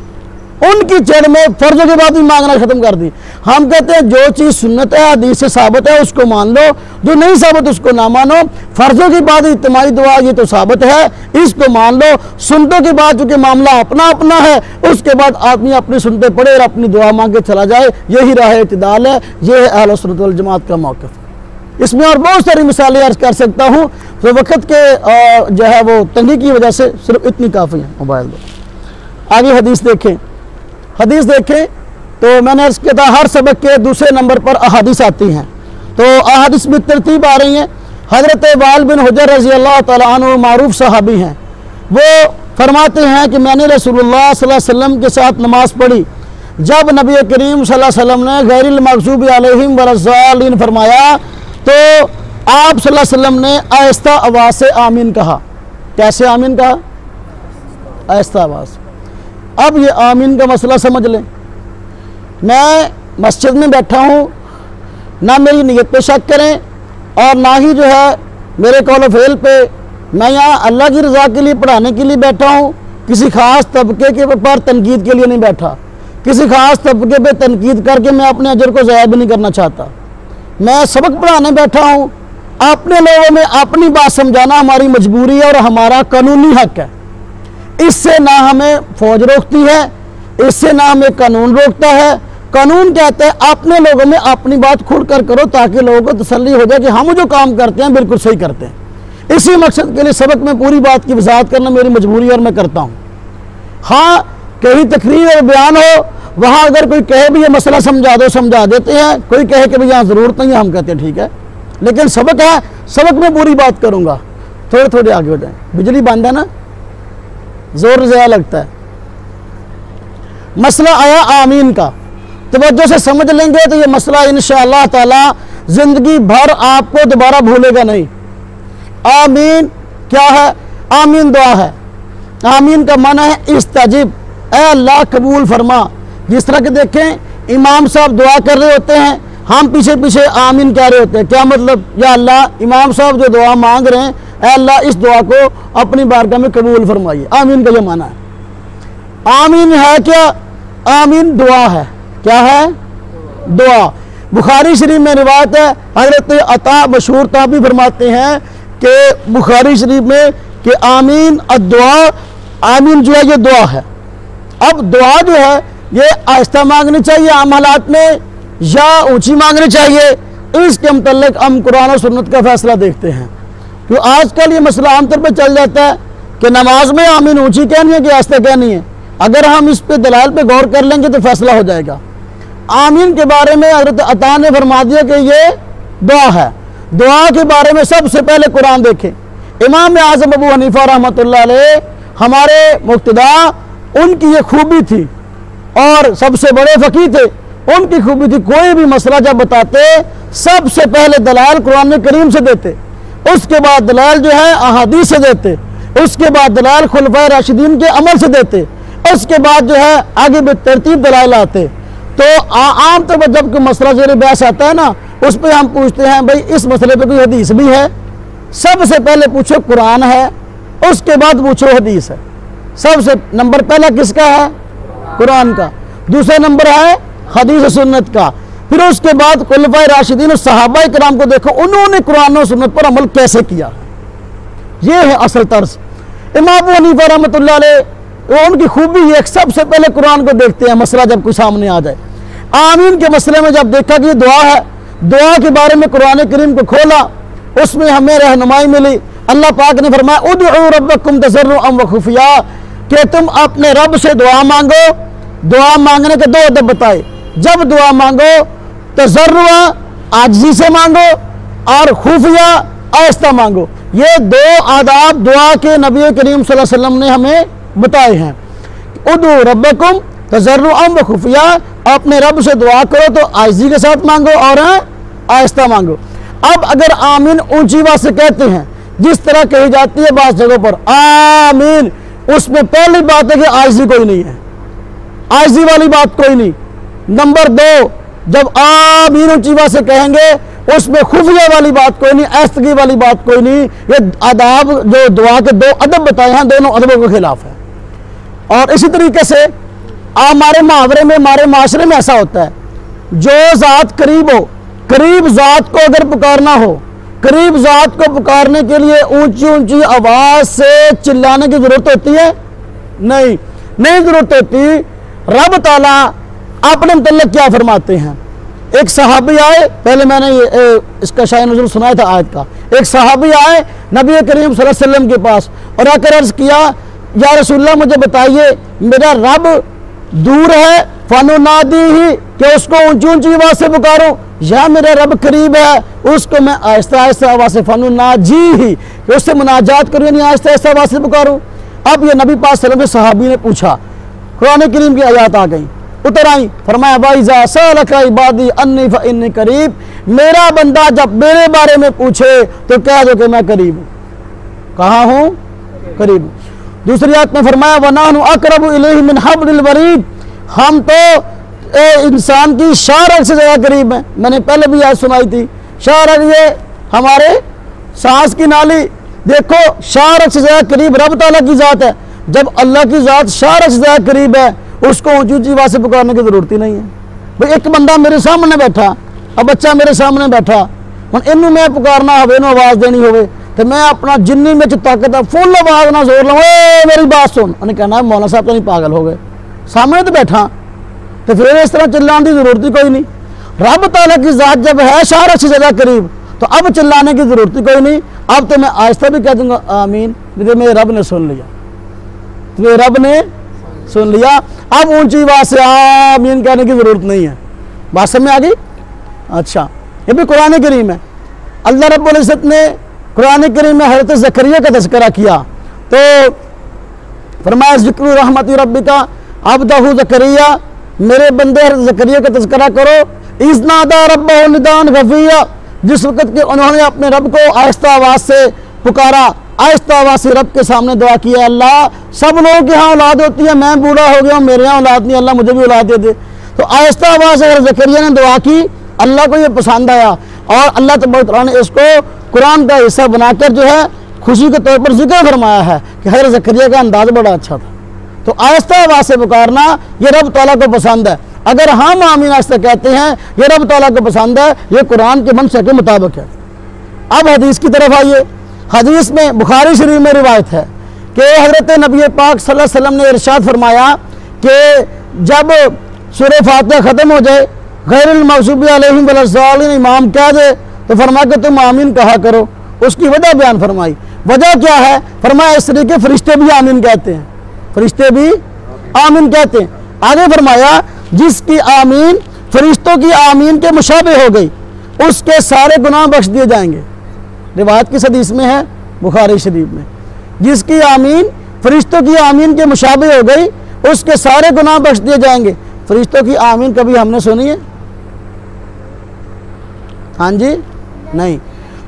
उनकी चिड़ में फर्जों के बाद भी मांगना खत्म कर दी। हम कहते हैं जो चीज़ सुन्नत है, हदीस से साबित है, उसको मान लो, जो नहीं साबित उसको ना मानो। फर्जों के बाद इज्तिमाई दुआ ये तो साबित है, इसको मान लो। सुन्नतों के बाद चूंकि मामला अपना अपना है, उसके बाद आदमी अपनी सुनते पड़े और अपनी दुआ मांग के चला जाए, यही राह इत्तिदाल है। ये है अहले सुन्नत वल जमात का मौक़िफ़। इसमें और बहुत सारी मिसालें अर्ज कर सकता हूँ, तो वक़्त के जो है वो तंगी की वजह से सिर्फ इतनी काफ़ी है। मोबाइल दो, आगे हदीस देखें। हदीस देखें तो मैंने अर्ज़ किया था हर सबक के दूसरे नंबर पर अहादीस आती हैं, तो अहादीस में तरतीब आ रही हैं। हज़रत वाल बिन हुजर रज़ी अल्लाह तआला अन्हु मारूफ सहाबी हैं, वो फरमाते हैं कि मैंने रसूलुल्लाह सल्लल्लाहु अलैहि वसल्लम के साथ नमाज़ पढ़ी, जब नबी करीम सल्लल्लाहु अलैहि वसल्लम ने गैरिल मग़ज़ूबि अलैहिम वलज़्ज़ालिन फरमाया तो आप सल्लल्लाहु अलैहि वसल्लम ने आहिस्ता आवाज़ से आमीन कहा। कैसे आमीन कहा? आहिस्ता आवाज़। अब ये आमीन का मसला समझ लें। मैं मस्जिद में बैठा हूँ, ना मेरी नीयत पे शक करें और ना ही जो है मेरे कौल फेल पे। मैं यहाँ अल्लाह की रज़ा के लिए पढ़ाने के लिए बैठा हूँ, किसी ख़ास तबके के पर तनकीद के लिए नहीं बैठा। किसी ख़ास तबके पे तनकीद करके मैं अपने अजर को ज़ाया भी नहीं करना चाहता। मैं सबक पढ़ाने बैठा हूँ, अपने लोगों में अपनी बात समझाना हमारी मजबूरी है और हमारा कानूनी हक है। इससे ना हमें फौज रोकती है, इससे ना हमें कानून रोकता है। कानून कहता है अपने लोगों में अपनी बात खुल कर करो, ताकि लोगों को तसल्ली हो जाए कि हम जो काम करते हैं बिल्कुल सही करते हैं। इसी मकसद के लिए सबक में पूरी बात की वजाहत करना मेरी मजबूरी और मैं करता हूँ। हाँ, कहीं तकरीर और बयान हो, वहाँ अगर कोई कहे भी ये मसला समझा दो, समझा देते हैं। कोई कहे कि भाई यहाँ ज़रूरत नहीं है, हम कहते हैं ठीक है, लेकिन सबक है, सबक में पूरी बात करूँगा। थोड़े थोड़े आगे हो जाए। बिजली बंद है ना, जोर ज़्यादा लगता है। मसला आया आमीन का, तवज्जो से समझ लेंगे तो ये मसला इंशाअल्लाह ताला ज़िंदगी भर आपको दोबारा भूलेगा नहीं। आमीन क्या है? आमीन दुआ है। आमीन का माना है इस्ताजिब, ऐ अल्लाह कबूल फरमा। जिस तरह के देखें इमाम साहब दुआ कर रहे होते हैं, हम पीछे पीछे आमीन कह रहे होते हैं। क्या मतलब? या अल्लाह इमाम साहब जो दुआ मांग रहे हैं, ऐ अल्लाह इस दुआ को अपनी बारगाह में कबूल फरमाइए। आमीन का ये माना है। आमीन है क्या? आमीन दुआ है। क्या है? दुआ। बुखारी शरीफ में रिवायत है, हज़रत अता मशहूर ताबी फरमाते हैं कि बुखारी शरीफ में कि आमीन अद्दुआ, आमीन जो है ये दुआ है। अब दुआ जो है ये आहिस्ता मांगनी चाहिए आम हालात में, या ऊंची मांगनी चाहिए। इसके मुतल्लिक हम कुरान और सुन्नत का फैसला देखते हैं। तो आजकल ये मसला आमतौर पर चल जाता है कि नमाज में आमीन ऊंची कहनी है कि आहिस्ता कहनी है। अगर हम इस पे दलाइल पे गौर कर लेंगे तो फैसला हो जाएगा। आमीन के बारे में हज़रत अता ने फरमा दिया कि ये दुआ है। दुआ के बारे में सबसे पहले कुरान देखें। इमाम आज़म अबू हनीफा रहमतुल्लाह अलैह हमारे मुक्तदा, उनकी ये खूबी थी और सबसे बड़े फ़कीह थे। उनकी खूबी थी, कोई भी मसला जब बताते सबसे पहले दलाइल कुरान करीम से देते, उसके बाद दलाइल जो है अहादीस से देते, उसके बाद दलाइल खुलफाए राशिदीन के अमल से देते, उसके बाद जो है आगे बेतरतीब दलाइल आते। तो आम तौर पर जब कोई मसला ज़ेर बहस आता है ना, उस पर हम पूछते हैं भाई इस मसले पे कोई हदीस भी है? सबसे पहले पूछो कुरान है, उसके बाद पूछो हदीस है। सबसे नंबर पहला किसका है? कुरान का। दूसरा नंबर है हदीस सुन्नत का। फिर उसके बाद खुलफाए राशिदीन और सहाबाए किराम को देखो, उन्होंने कुरान और सुन्नत पर अमल कैसे किया। ये है असल तर्ज। इमाम अबू हनीफा रहमतुल्लाह अलैह उनकी खूबी ये, सबसे पहले कुरान को देखते हैं मसला जब कोई सामने आ जाए। आमीन के मसले में जब देखा कि ये दुआ है, दुआ के बारे में कुरान करीम को खोला, उसमें हमें रहनुमाई मिली। अल्लाह पाक ने फरमाया उदउ रब्बकुम तज़र्रुअन व खुफिया, कि तुम अपने रब से दुआ मांगो। दुआ मांगने के दो अदब बताए। जब दुआ मांगो तज़र्रुअ, आजिज़ी से मांगो और खुफिया आहिस्ता मांगो। ये दो आदाब दुआ के नबी करीम सल्लल्लाहु अलैहि वसल्लम ने हमें बताए हैं। उदू रब्बकुम तज़र्रुअन व खुफिया, अपने रब से दुआ करो तो आजिज़ी के साथ मांगो और आहिस्ता मांगो। अब अगर आमीन ऊंची आवाज से कहते हैं, जिस तरह कही जाती है बास जगहों पर आमीन, उसमें पहली बात है कि आजिज़ी कोई नहीं है, आजिज़ी वाली बात कोई नहीं। नंबर दो, जब आमीन ऊंची आवाज से कहेंगे उसमें खुफिया वाली बात कोई नहीं, आहिस्तगी वाली बात कोई नहीं। ये आदाब जो दुआ के दो अदब बताए हैं, दोनों अदबों के खिलाफ है। और इसी तरीके से हमारे मुहावरे में, हमारे माशरे में ऐसा होता है, जो ज़ात करीब हो, करीब ज़ात को अगर पुकारना हो, करीब ज़ात को पुकारने के लिए ऊंची ऊंची आवाज़ से चिल्लाने की ज़रूरत होती है? नहीं, नहीं ज़रूरत होती। रब ताला अपने मुतल्लिक़ क्या फरमाते हैं? एक सहाबी आए, पहले मैंने इसका शायद नज़ुल सुनाया था आयत का। एक सहाबी आए नबी करीम सल्लल्लाहु अलैहि वसल्लम के पास और आकर अर्ज़ किया, या रसूलल्लाह मुझे बताइए, मेरा रब दूर है, फनुनादी ही, कि उसको ऊंची ऊंची आवाज़ से पुकारूं, या मेरा रब करीब है, उसको मैं आहिस्ता आहिस्ता आवाज़ से, फनुनाजी ही, कि उससे मुनाजात करूँ, यानी आहिस्ता आहिस्ता आवाज़ से पुकारूं। अब ये नबी पाक सल्लल्लाहु अलैहि वसल्लम सहाबी ने पूछा, कुरान करीम की आयत आ गई, उतर आई, फरमाया वाइज़ा सअलका इबादी अन्नी फइन्नी करीब, मेरा बंदा जब मेरे बारे में पूछे तो कह दो कि मैं करीब हूँ। कहाँ हूँ? करीब हूँ। दूसरी आयत में फरमाया वनाहनु अक़रबु इलैहि मिन हब्लिल वरीद, हम तो इंसान की शारक से ज़्यादा करीब हैं। मैंने पहले भी आयत सुनाई थी, शारक ये हमारे सांस की नाली, देखो शारक से ज़्यादा करीब रब ताला की ज़ात है। जब अल्लाह की ज़ात शारक से ज़्यादा करीब है, उसको ऊंची ऊंची आवाज़ से पुकारने की ज़रूरत ही नहीं है। भाई एक बंदा मेरे सामने बैठा, अब बच्चा मेरे सामने बैठा, हम इनू मैं पुकारना होवे ना आवाज़ देनी होवे, तो मैं अपना जिन्नी में ताकत है फुल आवाज़ ना जोर लूँ, मेरी बात सुन, उन्हें कहना है मौलाना साहब तो नहीं पागल हो गए, सामने तो बैठा, तो फिर इस तरह चिल्लाने की ज़रूरत ही कोई नहीं। रब ताला की ज़ात जब है शारक से ज़्यादा करीब, तो अब चिल्लाने की ज़रूरत ही कोई नहीं। अब तो मैं आहिस्ता भी कह दूंगा आमीन, मेरे रब ने सुन लिया, मेरे रब ने सुन लिया। अब ऊंची आवाज़ से आमीन कहने की ज़रूरत नहीं है। बात समझ में आ गई? अच्छा, ये भी कुरान करीम है। अल्लाह रब्बुल इज़्ज़त ने कुरान करीम में हज़रत ज़करिया का तज़किरा किया, तो फरमाया ज़िक्र रहमत रब्बिका अब्दहु ज़करिया, मेरे बंदे हज़रत ज़करिया का तज़किरा करो। इज़ नादा रब्बहु निदान खफ़िया, जिस वक़्त के उन्होंने अपने रब को आहिस्ता आवाज़ से पुकारा, आहिस्ता आवाज़ से रब के सामने दुआ किया, अल्लाह सब लोगों के यहाँ औलाद होती है, मैं बूढ़ा हो गया हूँ, मेरे यहाँ औलाद नहीं, अल्लाह मुझे भी औलाद दे दे। तो आहिस्ता आवाज़ से ज़करिया ने दुआ की, अल्लाह को ये पसंद आया और अल्लाह तबारक व तआला ने इसको कुरान का हिस्सा बनाकर जो है खुशी के तौर पर जिक्र फरमाया है कि हज़रत ज़करिया का अंदाज़ बड़ा अच्छा था। तो आहिस्ता आवाज़ से पुकारना ये रब ताला को पसंद है। अगर हम आमीन आहिस्ता कहते हैं ये रब ताला को पसंद है, ये कुरान के मंशा के मुताबिक है। अब हदीस की तरफ आइए। हदीस में बुखारी शरीफ में रिवायत है कि हज़रत नबी पाक सल्लल्लाहु अलैहि वसल्लम ने इरशाद फरमाया कि जब सूरह फातिहा ख़त्म हो जाए, गैरिल मग़ज़ूबी अलैहिम वलद्दाल्लीन इमाम कह दे, तो फरमाया कि तुम आमीन कहा करो। उसकी वजह बयान फरमाई। वजह क्या है? फरमाया इस तरीके फरिश्ते भी आमीन कहते हैं, फरिश्ते भी आमीन कहते हैं। आगे फरमाया जिसकी आमीन फरिश्तों की आमीन के मुशाबे हो गई, उसके सारे गुनाह बख्श दिए जाएंगे। रिवायत किस हदीस में है? बुखारी शरीफ में। जिसकी आमीन फरिश्तों की आमीन के मुशाबे हो गई, उसके सारे गुनाह बख्श दिए जाएंगे। फरिश्तों की आमीन कभी हमने सुनी है? हाँ जी, नहीं।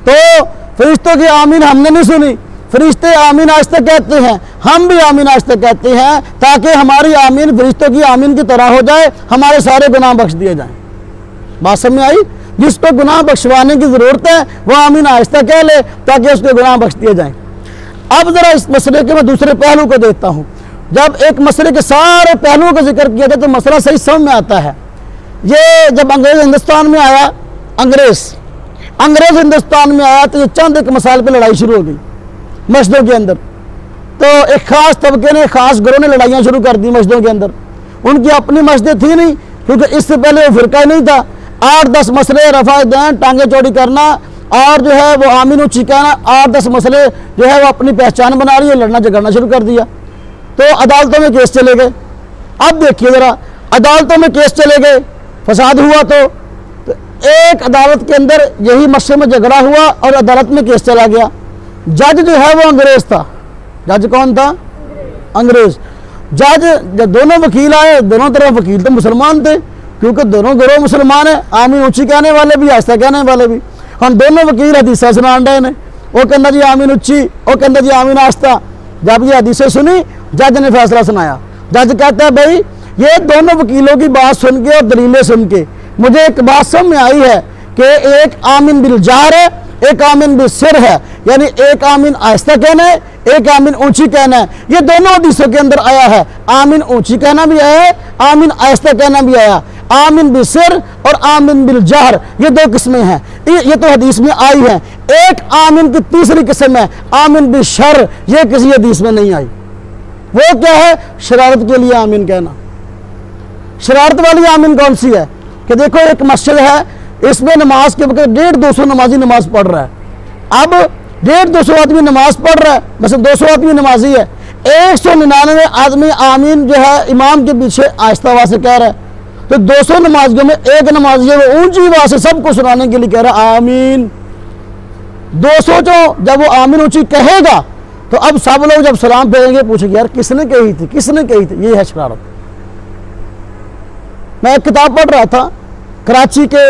तो फरिश्तों की आमीन हमने नहीं सुनी। फरिश्ते आमीन आहिस्ता कहते हैं, हम भी आमीन आहिस्ता कहते हैं, ताकि हमारी आमीन फरिश्तों की आमीन की तरह हो जाए, हमारे सारे गुनाह बख्श दिए जाएं। बात समझ में आई? जिसको गुनाह बख्शवाने की ज़रूरत है वह आमीन आहिस्ता कह ले, ताकि उसके गुनाह बख्श दिए जाएं। अब ज़रा इस मसले के मैं दूसरे पहलू को देखता हूँ। जब एक मसले के सारे पहलुओं का जिक्र किया जाए तो मसला सही समझ में आता है। ये जब अंग्रेज़ हिंदुस्तान में आया, अंग्रेज़ हिंदुस्तान में आया तो ये चंद एक मसाइल पर लड़ाई शुरू हो गई मस्जिदों के अंदर। तो एक ख़ास तबके ने, ख़ास ग्रोह ने लड़ाइयाँ शुरू कर दी मस्जिदों के अंदर। उनकी अपनी मस्जिद थी नहीं, क्योंकि इससे पहले वो फ़िरका ही नहीं था। 8-10 मसले, रफ़ा दैन, टांगे चौड़ी करना और जो है वो आमीन ऊँची कहना, 8-10 मसले जो है वो अपनी पहचान बना रही है, लड़ना झगड़ना शुरू कर दिया। तो अदालतों में केस चले गए। अब देखिए ज़रा, अदालतों में केस चले गए, फसाद हुआ तो एक एक अदालत के अंदर यही मसले में झगड़ा हुआ और अदालत में केस चला गया। जज जो है वो अंग्रेज था। जज कौन था? अंग्रेज। जज जब दोनों वकील आए, दोनों तरफ वकील तो मुसलमान थे, क्योंकि दोनों गिरोह मुसलमान है, आमीन ऊंची कहने वाले भी आहिस्ता कहने वाले भी। हम दोनों वकील हदीसा सुनान रहे ने, वो कहना जी आमीन ऊंची, वो कहना जी आमीन आहिस्ता। जब ये हदीसें सुनी, जज ने फैसला सुनाया। जज कहता है भाई ये दोनों वकीलों की बात सुन के और दलीलें सुन के मुझे एक बात समझ में आई है कि एक आमीन बिल जार है, एक आमीन बिल सिर है, यानी एक आमीन आहिस्ता कहना है, एक आमीन ऊंची कहना है। ये दोनों हदीसों के अंदर आया है। आमीन ऊंची कहना भी आया है, आमीन आहिस्ता कहना भी आया। आमीन बिल सिर और आमीन बिल जहर, ये दो किस्में हैं, ये तो हदीस में आई है। एक आमीन की तीसरी किस्म है आमीन बिल शर, ये किसी हदीस में नहीं आई। वो क्या है? शरारत के लिए आमीन कहना। शरारत वाली आमीन कौन सी है? कि देखो एक मस्जिद है, इसमें नमाज के वक्त 150-200 नमाजी नमाज पढ़ रहा है। अब 150-200 आदमी नमाज पढ़ रहा है, मतलब 200 आदमी नमाजी है, 199 आदमी आमीन जो है इमाम के पीछे आहिस्ता आवाज से कह रहा है। तो 200 नमाजियों में एक नमाजी है वो ऊंची आवाज से सबको सुनाने के लिए कह रहा है आमीन। 200 जब वो आमीन ऊंची कहेगा तो अब सब लोग जब सलाम फेरेंगे पूछेंगे यार किसने कही थी, किसने कही थी? ये है शरारत। मैं एक किताब पढ़ रहा था, कराची के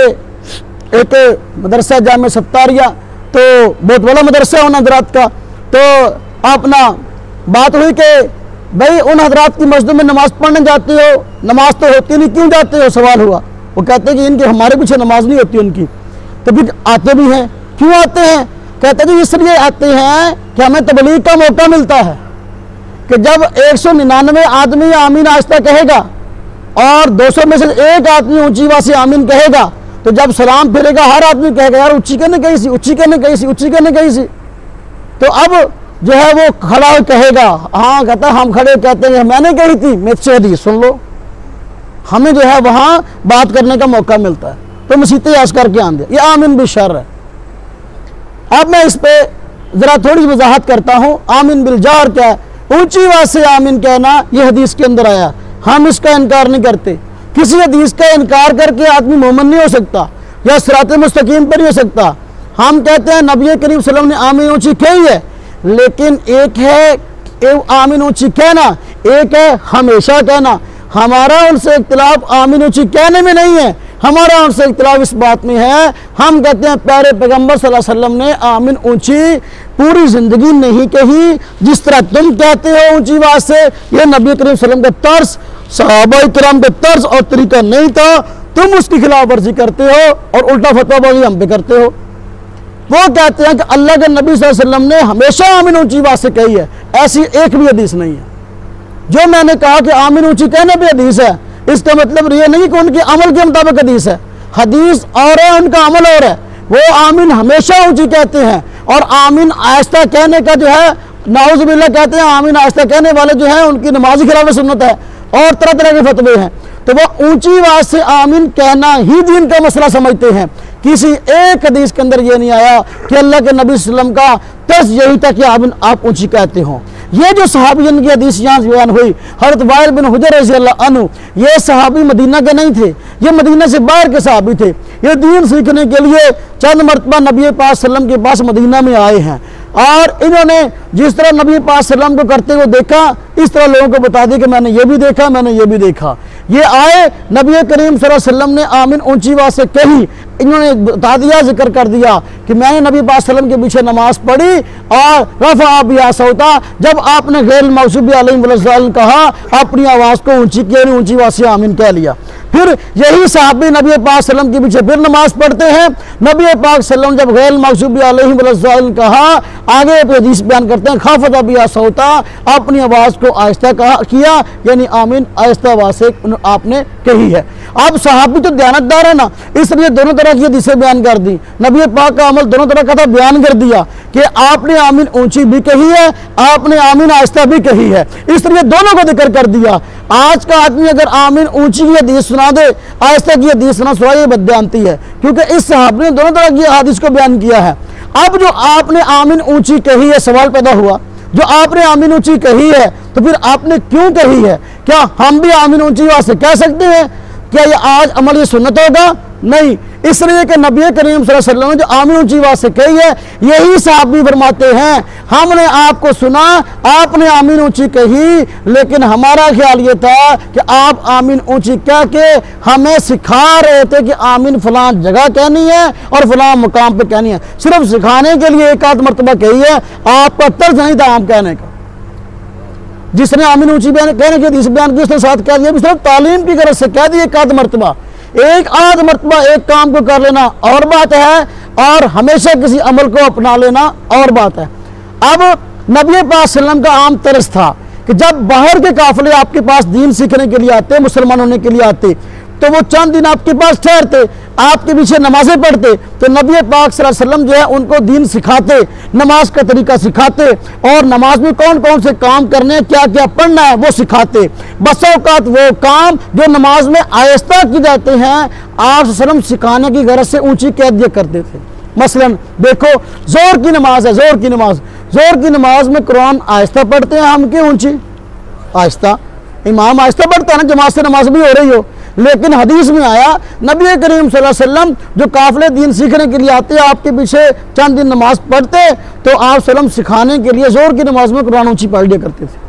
एक मदरसा जाम सत्तारिया, तो बहुत बड़ा मदरसा उन हजरात का। तो अपना बात हुई कि भाई उन हजरात की मस्जिद में नमाज पढ़ने जाते हो, नमाज तो होती नहीं, क्यों जाते हो? सवाल हुआ। वो कहते हैं कि इनके हमारे पीछे नमाज नहीं होती उनकी, तो फिर आते भी हैं। क्यों आते हैं? कहते हैं जी इसलिए आते हैं कि हमें तबलीग का मौका मिलता है कि जब 199 आदमी आमीन आहिस्ता कहेगा और 200 में से एक आदमी ऊंची आवाज से आमीन कहेगा, तो जब सलाम फिरेगा हर आदमी कहेगा यार ऊंची कहने कही सी, ऊंची कहने कही सी, ऊंची कहने कही सी। तो अब जो है वो खड़ा कहेगा, हाँ कहता हम खड़े कहते हैं मैंने कही थी, मुझसे हदीस सुन लो। हमें जो है वहां बात करने का मौका मिलता है, तो मसीते यास करके आन दे। ये आमीन बिल शर है। अब मैं इस पे जरा थोड़ी वजाहत करता हूं। आमीन बिल जार क्या है? ऊंची आवाज से आमीन कहना, ये हदीस के अंदर आया। हम इसका इनकार नहीं करते। किसी हदीस का इनकार करके आदमी मोमिन नहीं हो सकता या सिरात मुस्तकीम पर नहीं हो सकता। हम कहते हैं नबी करीम सल्लल्लाहु अलैहि वसल्लम ने आमीन ऊंची कही है, लेकिन एक है आमीन ऊंची कहना, एक है हमेशा कहना। हमारा उनसे इख्तिलाफ आमीन ऊंची कहने में नहीं है, हमारा उनसे इख्तिलाफ इस बात में है। हम कहते हैं प्यारे पैगंबर सल्लल्लाहु अलैहि वसल्लम ने आमीन ऊंची पूरी जिंदगी नहीं कही जिस तरह तुम कहते हो ऊंची आवाज से। ये नबी करीम सल्लल्लाहु अलैहि वसल्लम का तर्ज, सहाबा किराम का तर्ज और तरीका नहीं था। तुम उसकी खिलाफ वर्जी करते हो और उल्टा फतवाबाजी हम पे करते हो। वो कहते हैं कि अल्लाह के नबी सल्लल्लाहु अलैहि वसल्लम ने हमेशा आमीन ऊंची आवाज से कही है, ऐसी एक भी हदीस नहीं है। जो मैंने कहा कि आमीन ऊंची कहने भी हदीस है, इसका मतलब ये नहीं कि उनके अमल के मुताबिक हदीस है। हदीस और है, उनका अमल और है। वो आमीन हमेशा ऊंची कहते हैं और आमीन आहिस्ता कहने का जो है नाउज़ुबिल्लाह कहते हैं आमीन आहिस्ता कहने वाले जो है उनकी नमाजी खिलाफ सुन्नत है और तरह तरह के फतवे हैं। तो वो ऊंची आवाज से आमीन कहना ही दीन का मसला समझते हैं। किसी एक हदीस के अंदर ये नहीं आया कि अल्लाह के नबी सल्लल्लाहु अलैहि वसल्लम का तर्ज यही था कि आमीन आप ऊंची कहते हो। ये जो सहाबीन की हदीस यहाँ बयान हुई, हज़रत वाइल बिन हुजर रज़ी अल्लाह अन्हु, ये सहाबी मदीना के नहीं थे, ये मदीना से बाहर के सहाबी थे। ये दीन सीखने के लिए चंद मरतबा नबी पाक सल्लल्लाहु अलैहि वसल्लम के पास मदीना में आए हैं और इन्होंने जिस तरह नबी पाक सल्लल्लाहु अलैहि वसल्लम को करते हुए देखा, इस तरह लोगों को बता दिया कि मैंने ये भी देखा, मैंने ये भी देखा। ये आए, नबी करीम सल्लल्लाहु अलैहि वसल्लम ने आमीन ऊंची आवाज से कही, इन्होंने बता दिया, जिक्र कर दिया कि मैंने नबी पाक सल्लल्लाहु अलैहि वसल्लम के पीछे नमाज पढ़ी और रफ़ा बिहा सौता, जब आपने गैर मग़ज़ूबी अलैहिम वलद्दालिन कहा, अपनी आवाज़ को ऊंची की, ऊंची आवाज़ से आमीन कह लिया। फिर यही सहाबी नबी पाक सल्लल्लाहु अलैहि वसल्लम के पीछे फिर नमाज पढ़ते हैं। नबी पाक सल्लल्लाहु अलैहि वसल्लम जब गैर मग़ज़ूबी अलैहिम वलद्दालिन कहा, आगे हदीस बयान करते हैं ख़फ़ज़ बिहा सौता, अपनी आवाज़ को आहिस्ता किया, यानी आमीन आहिस्ता आवाज़ से आपने कही है। अब सहाबी तो दयानतदार है ना, इसलिए दोनों तरह की हदीसें बयान कर दी। नबी पाक का अमल दोनों तरह का था, बयान कर दिया कि आपने आमीन ऊंची भी कही है, आपने आमीन आहिस्ता भी कही है, इसलिए दोनों को जिक्र कर दिया। आज का आदमी अगर आमीन ऊंची की हदीस सुना दे, आहिस्ता की हदीस सुना ये बदयांती है, क्योंकि इस सहाबी ने दोनों तरह की हदीस को बयान किया है। अब जो आपने आमीन ऊंची कही है, सवाल पैदा हुआ, जो आपने आमीन ऊंची कही है तो फिर आपने क्यों कही है? क्या हम भी आमीन ऊंची आवाज से कह सकते हैं? क्या ये आज अमल सुन्नत होगा? नहीं, इसलिए कि नबी करीम सल्लल्लाहु अलैहि वसल्लम ने जो आमीन ऊंची आवाज से कही है, यही सहाबी फरमाते हैं हमने आपको सुना, आपने आमीन ऊंची कही, लेकिन हमारा ख्याल ये था कि आप आमीन ऊंची कह के हमें सिखा रहे थे कि आमीन फलां जगह कहनी है और फलां मुकाम पे कहनी है। सिर्फ सिखाने के लिए एक आध मरतबा कही है, आपका तर्ज नहीं था आम कहने का। जिसने आमीन ऊंची कहने की हदीस बयान की उसने साथ कह दिया, सिर्फ तालीम की गरज से कह दिया एक आध मरतबा। एक आध मरतबा एक काम को कर लेना और बात है, और हमेशा किसी अमल को अपना लेना और बात है। अब नबी पाक सल्लल्लाहु अलैहि वसल्लम का आम तरस था कि जब बाहर के काफिले आपके पास दीन सीखने के लिए आते, मुसलमान होने के लिए आते, तो वो चंद दिन आपके पास ठहरते, आपके पीछे नमाजें पढ़ते, तो नबी पाक सल्लल्लाहु अलैहि वसल्लम जो है उनको दीन सिखाते, नमाज का तरीका सिखाते, और नमाज में कौन कौन से काम करने हैं, क्या क्या पढ़ना है वो सिखाते। बस औकात वो काम जो नमाज में आहिस्ता की जाते हैं, आप वसल्लम सिखाने की गरज से ऊंची कह दिया करते थे। मसलन देखो, जोर की नमाज है, जोर की नमाज में कुरान आहिस्ता पढ़ते हैं हम कि ऊंची? आहिस्ता। इमाम आहिस्ता पढ़ता है ना, जमात से नमाज भी हो रही हो, लेकिन हदीस में आया नबी करीम सल्लल्लाहु अलैहि वसल्लम जो काफिले दीन सीखने के लिए आते, आपके पीछे चंद दिन नमाज पढ़ते, तो आप सल्लम सिखाने के लिए जोर की नमाज में कुरान ऊंची पढ़ लिया करते थे।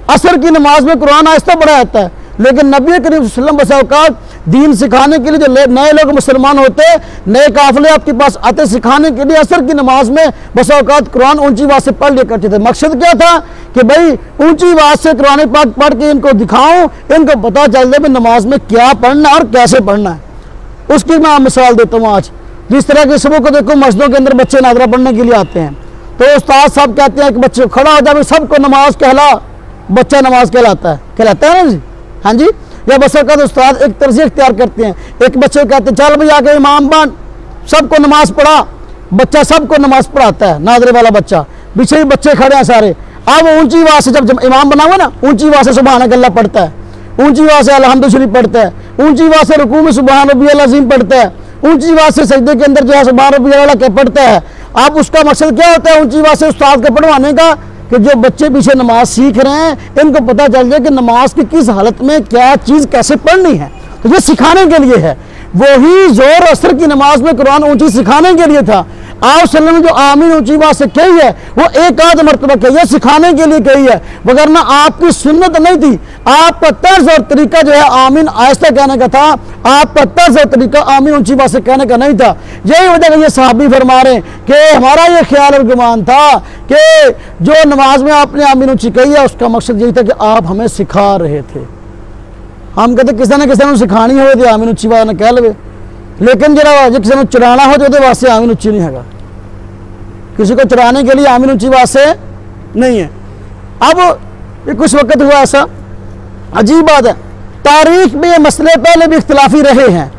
असर की नमाज में कुरान आहिस्ता पढ़ा जाता है, लेकिन नबी करीम वसल्लम बसा औकात दीन सिखाने के लिए जो नए लोग मुसलमान होते, नए काफिले आपके पास आते सिखाने के लिए, असर की नमाज में बसा औकात कुरान ऊंची आवाज से पढ़ लिया करते थे। मकसद क्या था कि भाई ऊंची आवाज से कुरान पाक पढ़ के इनको दिखाऊं, इनको पता चल जाए नमाज में क्या पढ़ना और कैसे पढ़ना है। उसकी मैं मिसाल देता हूँ। आज जिस तरह की सुबह को देखो मस्जिदों के अंदर बच्चे नादरा पढ़ने के लिए आते हैं, तो उस्ताद साहब कहते हैं कि बच्चे खड़ा हो जाए, सबको नमाज कहला, बच्चा नमाज कहलाता है ना जी, हाँ जी। या बस का तो उस्ताद एक तर्ज इख्तियार करते हैं, एक बच्चे कहते हैं चल भाई आके इमाम बन, सबको नमाज पढ़ा, बच्चा सबको नमाज पढ़ाता है, नादरे वाला बच्चा, पीछे ही बच्चे खड़े हैं सारे। अब ऊंची आवाज से जब इमाम बना हुआ ना, ऊंची आवाज से सुभान अल्लाह पढ़ता है, ऊंची आवाज से अल्हम्दुलिल्लाह पढ़ता है, ऊंची आवाज से रुकू में सुभान रब्बियल अज़ीम पढ़ता है, ऊंची आवाज से सजदे के अंदर जो है सुभान रब्बियल आला पढ़ता है। अब उसका मकसद क्या होता है ऊंची आवाज से उस्ताद को पढ़वाने का, कि जो बच्चे पीछे नमाज सीख रहे हैं इनको पता चल जाए कि नमाज की किस हालत में क्या चीज़ कैसे पढ़नी है, तो ये सिखाने के लिए है। वही जोर असर की नमाज में कुरान ऊंची सिखाने के लिए था। आप सल्लम ने जो आमीन ऊंची आवाज से कही है वो एक आध मरतबा कही है, सिखाने के लिए कही है, वगरना आपकी सुन्नत नहीं थी। आपका तर्ज और तरीका जो है आमीन आहिस्ता कहने का था, आपका तर्ज और तरीका आमीन ऊंची आवाज से कहने का नहीं था। यही वजह ये सहाबी फरमा रहे कि हमारा ये ख्याल और गुमान था कि जो नमाज में आपने आमीन ऊंची कही है उसका मकसद यही था कि आप हमें सिखा रहे थे। हम कहते किसी ने सिखानी हो तो आमीन ऊंची आवाज ने कह ले, लेकिन जरा जो किसी ने चुराना हो तो वास्ते आमीन ऊंची नहीं है, किसी को चुराने के लिए आमीन ऊंची आवाज से नहीं है। अब ये कुछ वक्त हुआ ऐसा, अजीब बात है, तारीख में ये मसले पहले भी इख्तिलाफी रहे हैं,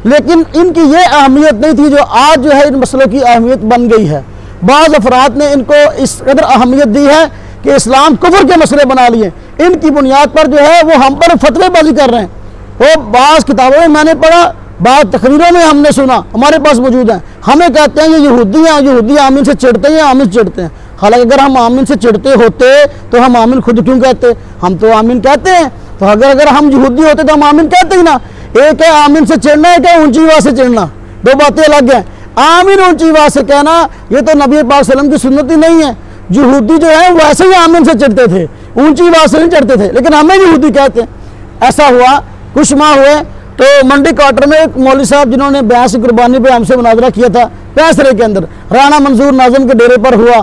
लेकिन इनकी ये अहमियत नहीं थी जो आज जो है इन मसलों की अहमियत बन गई है। बाज़ अफराद ने इनको इस कदर अहमियत दी है कि इस्लाम कुफ्र के मसले बना लिए, इनकी बुनियाद पर जो है वो हम पर फतवेबाजी कर रहे हैं। वो बाज़ किताबों में मैंने पढ़ा, बात तकरीरों में हमने सुना, हमारे पास मौजूद है। हमें कहते हैं ये यहूदी हैं, यहूदी आमीन से चिढ़ते हैं, आमीन से चिढ़ते हैं। हालांकि अगर हम आमीन से चिढ़ते होते तो हम आमीन खुद क्यों कहते? हम तो आमीन कहते हैं। तो अगर हम यहूदी होते तो हम आमीन कहते ही ना। एक है आमीन से चिढ़ना, एक है ऊंची आवाज से चिढ़ना, दो बातें अलग हैं। आमीन ऊंची आवाज से कहना ये तो नबी पाक सल्लल्लाहु अलैहि वसल्लम की सुन्नत ही नहीं है। यहूदी जो है वैसे ही आमीन से चिढ़ते थे, ऊंची आवाज से नहीं चिढ़ते थे, लेकिन हमें यहूदी कहते हैं। ऐसा हुआ, कुछ माह हुए तो मंडी क्वार्टर में एक मौलवी साहब जिन्होंने ब्यास की कुर्बानी पे हमसे मुनाजरा किया था, पैसरे के अंदर राणा मंसूर नाज़िम के डेरे पर हुआ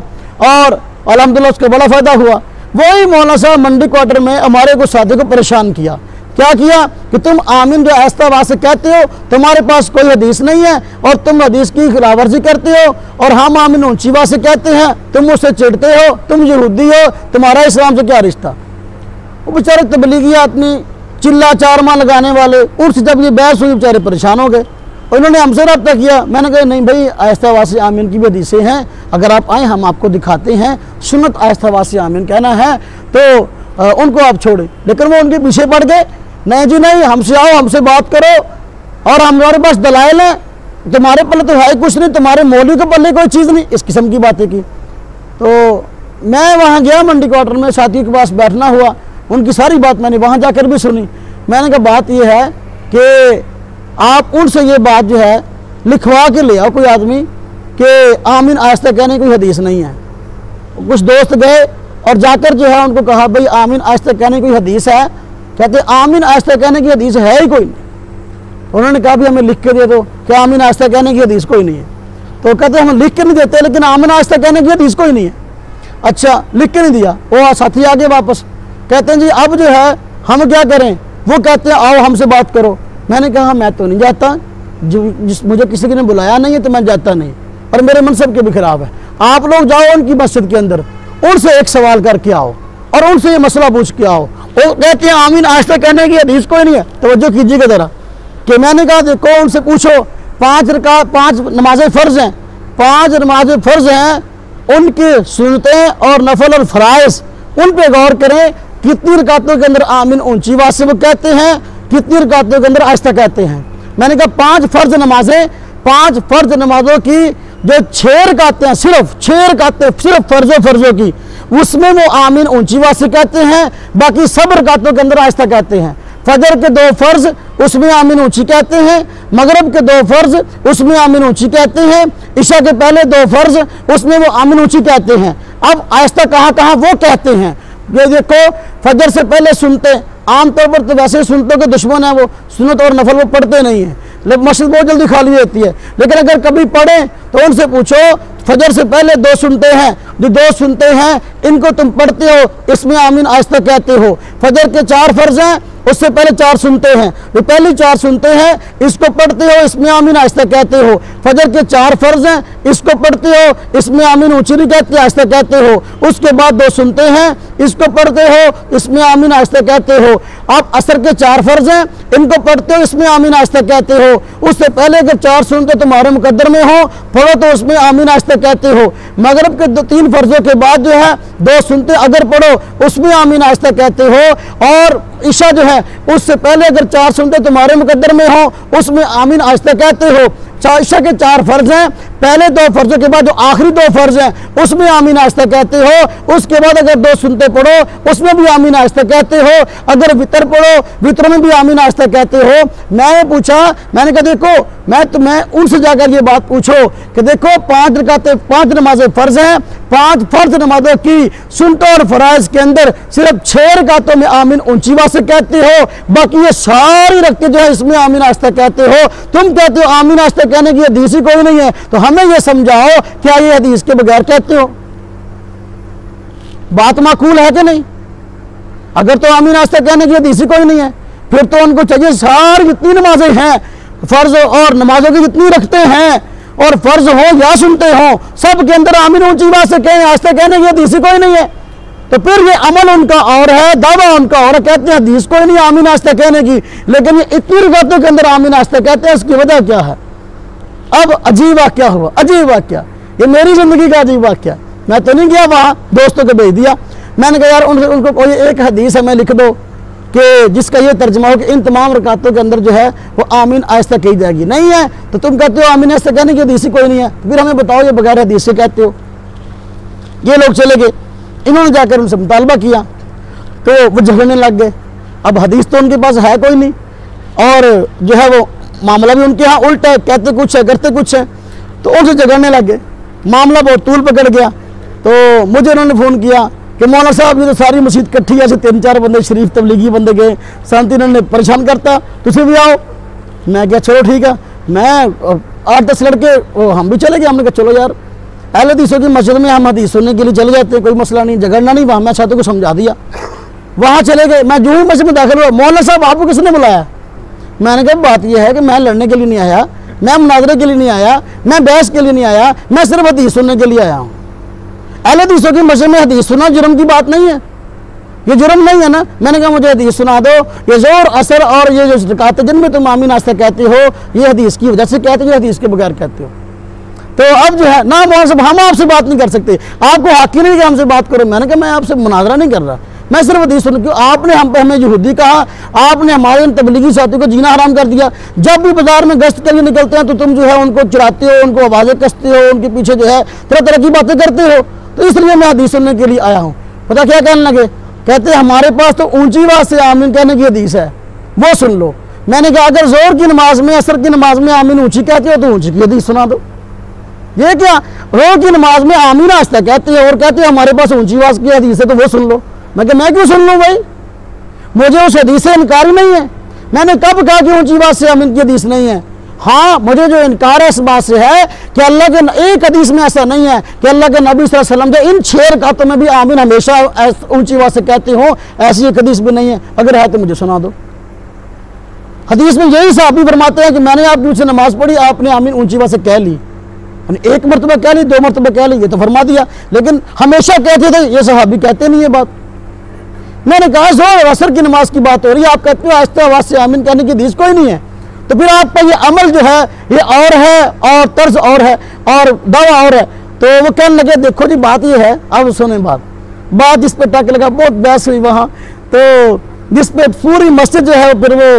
और अल्हम्दुलिल्लाह उसका बड़ा फ़ायदा हुआ। वही मौलाना साहब मंडी क्वार्टर में हमारे कुछ साथी को परेशान किया। क्या किया कि तुम आमीन जो आहिस्ता आवाज़ से कहते हो, तुम्हारे पास कोई हदीस नहीं है और तुम हदीस की खिलाफवर्जी करते हो, और हम आमीन ऊंची आवाज़ से कहते हैं, तुम उससे चिढ़ते हो, तुम यहूदी हो, तुम्हारा इस्लाम से क्या रिश्ता। वो बेचारे तबलीगी आदमी, चिल्ला चारमा लगाने वाले, उनसे जब ये बहस हुई बेचारे परेशान हो गए। उन्होंने हमसे रब्ता किया। मैंने कहा नहीं भाई, आहिस्ता आवाज़ से आमीन की भी हदीसें हैं, अगर आप आए हम आपको दिखाते हैं, सुन्नत आहिस्ता आवाज़ से आमीन कहना है तो उनको आप छोड़ें। लेकिन वो उनके पीछे पड़ गए, नहीं जी नहीं, हमसे आओ, हमसे बात करो, और हमारे पास दलाइल हैं, तुम्हारे पल्ले तो है कुछ नहीं, तुम्हारे मौलवी के पल्ले कोई चीज़ नहीं, इस किस्म की बातें की। तो मैं वहाँ गया मंडी क्वार्टर में, साथियों के पास बैठना हुआ, उनकी सारी बात मैंने वहाँ जाकर भी सुनी। मैंने कहा बात यह है कि आप उनसे ये बात जो है लिखवा के ले आओ कोई आदमी कि आमीन आहिस्ता कहने की कोई हदीस नहीं है। कुछ दोस्त गए और जाकर जो है उनको कहा भाई आमीन आहिस्ता कहने की कोई हदीस है? कहते आमीन आहिस्ता कहने की हदीस है ही कोई नहीं। उन्होंने कहा भी हमें लिख के दे दो कि आमीन आहिस्ता कहने की हदीस कोई नहीं है। तो कहते हम लिख के नहीं देते, लेकिन आमीन आहिस्ता कहने की हदीस कोई नहीं है। अच्छा, लिख के नहीं दिया। वो साथी आगे वापस कहते हैं जी अब जो है हम क्या करें? वो कहते हैं आओ हमसे बात करो। मैंने कहा मैं तो नहीं जाता, मुझे किसी ने बुलाया नहीं है तो मैं जाता नहीं, और मेरे मनसब के भी खराब है। आप लोग जाओ उनकी मस्जिद के अंदर, उनसे एक सवाल करके आओ और उनसे ये मसला पूछ के आओ। वो कहते हैं आमीन आहिस्ता कहने की हदीस कोई नहीं है। तवज्जो कीजिएगा जरा कि मैंने कहा देखो उनसे पूछो, 5 नमाजें फ़र्ज हैं, 5 नमाजें फ़र्ज हैं, उनकी सुन्नतें और नफल और फ़राइज़ उन पे गौर करें। कितनी रकातों के अंदर आमीन ऊंची आवाज़ से वो कहते हैं, कितनी रकातों के अंदर आहिस्ता कहते हैं। मैंने कहा 5 फ़र्ज नमाजें, 5 फ़र्ज नमाजों की जो 6 रकातें हैं, सिर्फ 6 रकातें सिर्फ फ़र्जों की, उसमें वो आमीन ऊंची आवाज़ से कहते हैं, बाकी सब रकातों के अंदर आहिस्ता कहते हैं। फजर के 2 फ़र्ज उसमें आमीन ऊंची कहते हैं, मगरब के 2 फ़र्ज उसमें आमीन ऊंची कहते हैं, इशा के पहले 2 फ़र्ज उसमें वो आमीन ऊंची कहते हैं। अब आहिस्ता कहाँ वो कहते हैं। ये देखो फजर से पहले सुनते, आमतौर पर तो वैसे सुनतों के दुश्मन है, वो सुन्नत और नफल वो पढ़ते नहीं है, लेकिन मस्जिद बहुत जल्दी खाली होती है। लेकिन अगर कभी पढ़ें तो उनसे पूछो फजर से पहले 2 सुनते हैं, जो 2 सुनते हैं इनको तुम पढ़ते हो, इसमें आमीन आहिस्ता कहते हो। फजर के 4 फ़र्ज हैं, उससे पहले 4 सुनते हैं, जो पहली 4 सुनते हैं इसको पढ़ते हो, इसमें आमीन आहिस्ता कहते हो। फजर के 4 फ़र्ज हैं, इसको पढ़ते हो, इसमें आमीन ऊंची नहीं कहते, आहिस्ता कहते हो। उसके बाद 2 सुनते हैं, इसको पढ़ते हो, इसमें आमीन आहिस्ता कहते हो। आप असर के 4 फ़र्ज हैं, इनको पढ़ते हो, इसमें आमीन आहिस्ता कहते हो। उससे पहले अगर 4 सुनते तुम्हारे मुकद्दर में हो, पढ़ो तो उसमें आमीन आहिस्ता कहते हो। मगरब के 3 फ़र्जों के बाद जो है 2 सुनते अगर पढ़ो उसमें आमीन आहिस्ता कहते हो। और ईशा जो है उससे पहले अगर 4 सुनते तुम्हारे मुकद्दर में हो, उसमें आमीन आहिस्ता कहते हो। ईशा के 4 फ़र्ज हैं, पहले 2 फ़र्जों के बाद जो आखिरी 2 फ़र्ज हैं उसमें आमीन आहिस्ता कहते हो। उसके बाद अगर 2 सुनते पढ़ो उसमें भी आमीन आहिस्ता कहते हो। अगर वितर पढ़ो, वितर में भी आमीन आहिस्ता कहते हो। मैंने पूछा, मैंने कहा देखो मैं उनसे जाकर ये बात पूछो कि देखो 5 रकातें, 5 नमाजें फ़र्ज हैं, 5 फ़र्ज नमाजों की सुन्नतों और फ़राइज़ के अंदर सिर्फ 6 रकातों में आमीन ऊंची आवाज़ से कहते हो, बाकी ये सारी रकतें जो है इसमें आमीन आहिस्ता कहते हो। तुम कहते हो आमीन आहिस्ता कहने की हदीस ही कोई नहीं है, तो हमें ये समझाओ क्या ये हदीस के बगैर कहते हो? बात माकूल है कि नहीं? अगर तो आमीन आहिस्ता कहने की हदीस ही कोई नहीं है, फिर तो उनको चाहिए सारी जितनी नमाजें हैं, फ़र्ज और नमाजों की जितनी रखते हैं, और फ़र्ज हो या सुनते हो, सब के अंदर आमीन ऊंची आवाज़ से कहें, आहिस्ता कहने की हदीस ही कोई नहीं है। तो फिर ये अमल उनका और है, दावा उनका और है, कहते हैं हदीस कोई नहीं आमीन आहिस्ता कहने की, लेकिन ये इतनी रकातों के अंदर आमीन आहिस्ता कहते हैं। इसकी वजह क्या है? अब अजीब वाक़या हुआ, अजीब वाक़या, ये मेरी ज़िंदगी का अजीब वाक़या। मैं तो नहीं गया वहाँ, दोस्तों को भेज दिया। मैंने कहा यार उनको कोई एक हदीस हमें लिख दो कि जिसका ये तर्जमा हो कि इन तमाम रकातों के अंदर जो है वो आमीन आहिस्ता कही जाएगी। नहीं है तो तुम कहते हो आमीन आहिस्ता कहने की हदीस ही कोई नहीं है, फिर हमें बताओ ये बगैर हदीस से कहते हो। ये लोग चले गए, इन्होंने जाकर उनसे मुतालबा किया तो वो झगड़ने लग गए। अब हदीस तो उनके पास है कोई नहीं, और जो है वो मामला भी उनके यहाँ उल्टा है, कहते कुछ है करते कुछ है, तो उनसे झगड़ने लग गए। मामला बहुत तूल पकड़ गया। तो मुझे उन्होंने फ़ोन किया कि मौलाना साहब ये तो सारी मस्जिद इकट्ठी ऐसे 3-4 बंदे शरीफ तबलीगी बंदे गए, शांति इन्होंने परेशान करता, तुझे भी आओ। मैं क्या चलो ठीक है, मैं 8-10 लड़के हम भी चले गए। हमने कहा चलो यार अहले हदीसों की मस्जिद में हम हदीस सुनने के लिए चले जाते हैं, कोई मसला नहीं, झगड़ना नहीं। वहाँ मैं छात्रों को समझा दिया, वहाँ चले गए। मैं जो ही मस्जिद में दाखिल हुआ, मौलाना साहब आपको किसने बुलाया? मैंने कहा बात यह है कि मैं लड़ने के लिए नहीं आया, मैं मुनाजरे के लिए नहीं आया, मैं बहस के लिए नहीं आया, मैं सिर्फ हदीस सुनने के लिए आया हूँ। अहले हदीसों की मस्जिद में हदीस सुनना जुर्म की बात नहीं है, ये जुर्म नहीं है ना। मैंने कहा मुझे हदीस सुना दो, ये जोर असर और ये जो रकात जिनमें तुम आमीन आहिस्ता कहते हो ये हदीस की वजह से कहते हो, हदीस के बगैर कहते हो। तो अब जो है ना मौलाना साहब हम आपसे बात नहीं कर सकते, आपको हक ही नहीं कि हमसे बात करो। मैंने कहा मैं आपसे मुनाजरा नहीं कर रहा, मैं सिर्फ हदीस सुन, क्यों आपने हम पे हमें यहूदी कहा, आपने हमारे तबलीगी साथियों को जीना हराम कर दिया। जब भी बाजार में गश्त के लिए निकलते हैं तो तुम जो है उनको चुराते हो, उनको आवाज़ें कसते हो, उनके पीछे जो है तरह तरह की बातें करते हो। तो इसलिए मैं हदीस सुनने के लिए आया हूँ। पता क्या कहने लगे, कहते हमारे पास तो ऊंची आवाज़ से आमीन कहने की हदीस है, वो सुन लो। मैंने कहा अगर जोर की नमाज में, असर की नमाज में आमीन ऊंची कहते हो तो ऊंची की हदीस सुना दो। ये क्या, जोर की नमाज में आमीन आस्ता कहते हैं और कहते हैं हमारे पास ऊंची आवाज की हदीस है तो वो सुन लो। मैं कहा मैं क्यों सुन लूँ भाई, मुझे उस हदीस से इनकार ही नहीं है। मैंने कब कहा कि ऊंची आवाज से आमीन की हदीस नहीं है? हाँ, मुझे जो इनकार है इस बात से है कि अल्लाह के एक हदीस में ऐसा नहीं है कि अल्लाह के नबी सल्लल्लाहु अलैहि वसल्लम जो इन 6 रकातों में भी आमीन हमेशा ऊंची आवाज से कहते हो, ऐसी एक हदीस भी नहीं है। अगर है तो मुझे सुना दो। हदीस में यही सहाबी फरमाते हैं कि मैंने आपकी मुझसे नमाज पढ़ी, आपने आमीन ऊंची आवाज से कह ली, एक मरतबा कह ली, 2 मरतबा कह ली, ये तो फरमा दिया, लेकिन हमेशा कहते थे ये सहाबी कहते नहीं है बात। मैंने कहा जोर असर की नमाज की बात हो रही है, आप कहते हो आहिस्ता आवाज से आमीन कहने की हदीस कोई नहीं है, तो फिर आपका ये अमल जो है ये और है और तर्ज और है और दावा और है। तो वो कहने लगे देखो जी बात ये है, अब सुने बात जिस पे टक लगा, बहुत बहस हुई वहाँ, तो जिस पे पूरी मस्जिद जो है फिर वो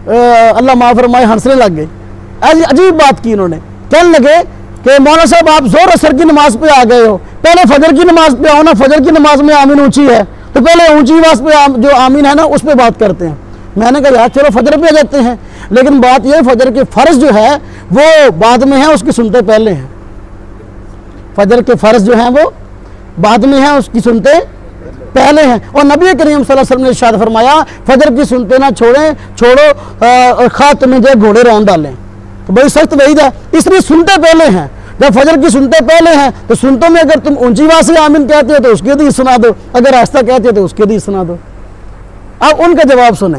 अल्लाह माफ़ फरमाए हंसने लग गई। ऐसी अजीब बात की इन्होंने, कहने लगे कि मौलाना साहब आप जोर असर की नमाज पे आ गए हो, पहले फजर की नमाज पे आओ ना, फजर की नमाज में आमीन ऊंची है तो पहले ऊंची आवाज पे जो आमीन है ना उस पर बात करते हैं। मैंने कहा यार चलो फजर पे आ जाते हैं, लेकिन बात यह फजर के फ़र्ज जो है वो बाद में है, उसकी सुनते पहले हैं। फजर के फ़र्ज जो हैं वो बाद में है, उसकी सुनते पहले हैं। और नबी करीम सल्लल्लाहु अलैहि वसल्लम ने इरशाद फरमाया फजर की सुनते ना छोड़ो खा तुम्हें जो घोड़े रौंद डालें। तो बड़ी सख्त वहीद है, इसलिए सुनते पहले हैं। जब फजर की सुनते पहले हैं तो सुनतों में अगर तुम ऊंची आवाज से आमीन कहते हो तो उसकी हदीस सुना दो, अगर आहिस्ता कहते हो तो उसकी हदीस सुना दो। अब उनका जवाब सुने,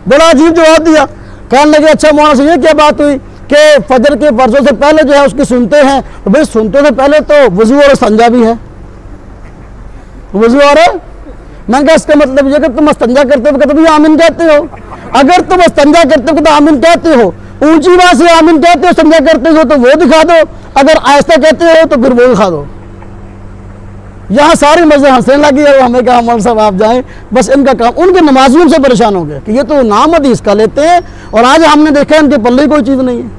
बड़ा अजीब जवाब दिया। कहने लगे अच्छा मौलाना से ये क्या बात हुई कि फजर के फर्जों से पहले जो है उसकी सुनते हैं, तो भाई सुनते से पहले तो वजू और संजा भी है, वजू और मैंने कहा इसका मतलब ये कि तुम अस्तंजा करते हो तो भी आमीन कहते हो, अगर तुम अस्तंजा करते हो तो आमीन कहते हो, ऊंची आवाज से आमीन कहते हो, संजा करते हो तो वो दिखा दो, अगर आहिस्ता कहते हो तो फिर वो दिखा दो। यहाँ सारी मस्जिद हंसने लगी और हमें कहा मौलाना साहब आप जाएं, बस इनका काम, उनके नमाजियों से परेशान हो गए कि ये तो नाम हदीस का लेते हैं और आज हमने देखा इनके पल्ले कोई चीज़ नहीं है।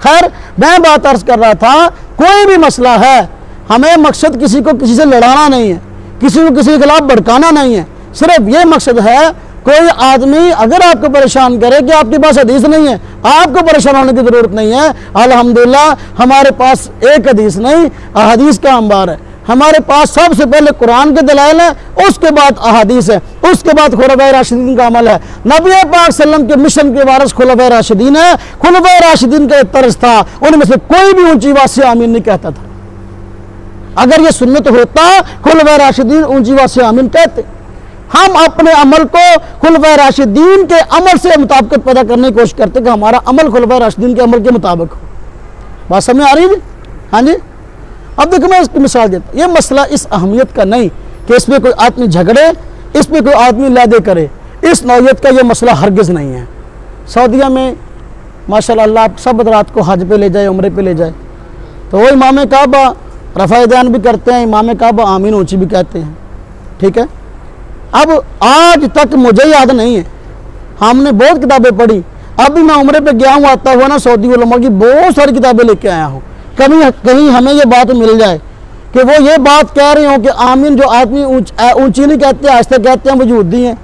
खैर मैं बात अर्ज कर रहा था, कोई भी मसला है हमें मकसद किसी को किसी से लड़ाना नहीं है, किसी को किसी के खिलाफ भड़काना नहीं है, सिर्फ ये मकसद है कोई आदमी अगर आपको परेशान करे कि आपके पास हदीस नहीं है, आपको परेशान होने की जरूरत नहीं है। अल्हम्दुलिल्लाह हमारे पास एक हदीस नहीं अहादीस का अंबार है। हमारे पास सबसे पहले कुरान के दलाइल है, उसके बाद अहादीस है, उसके बाद खुलफाए राशिदीन का अमल है। नबी पाक सल्लल्लाहु अलैहि वसल्लम के मिशन के वारिस खुलफाए राशिदीन है। खुलफाए राशिदीन का एक तर्ज था, उनमें से कोई भी ऊंची आवाज से आमीन नहीं कहता था। अगर ये सुन्नत होता खुलफाए राशिदीन ऊंची आवाज से आमीन कहते। हम अपने अमल को खुलफाए राशिदीन के अमल से मुताबिकत पैदा करने की कोशिश करते कि हमारा अमल खुलफाए राशिदीन के अमल के मुताबिक हो। बात समझ आ रही है? हाँ जी। अब देखो मैं इसकी मिसाल देता हूँ, ये मसला इस अहमियत का नहीं कि इसमें कोई आदमी झगड़े, इसमें कोई आदमी लैदे करे, इस नौयत का ये मसला हरगिज़ नहीं है। सऊदीया में माशाल्लाह अल्लाह सब रात को हज पे ले जाए, उम्रे पे ले जाए, तो वो इमाम काबा रफ़ा दैन भी करते हैं, इमाम काबा आमीन ऊँची भी कहते हैं, ठीक है। अब आज तक मुझे याद नहीं है, हमने बहुत किताबें पढ़ी, अभी मैं उम्रे पे गया हूँ, आता हुआ ना सऊदी उलमा की बहुत सारी किताबें लेके आया हूँ, कहीं हमें ये बात मिल जाए कि वो ये बात कह रहे हो कि आमीन जो आदमी ऊंची नहीं कहते आहिस्ता कहते हैं वो यहूदी हैं,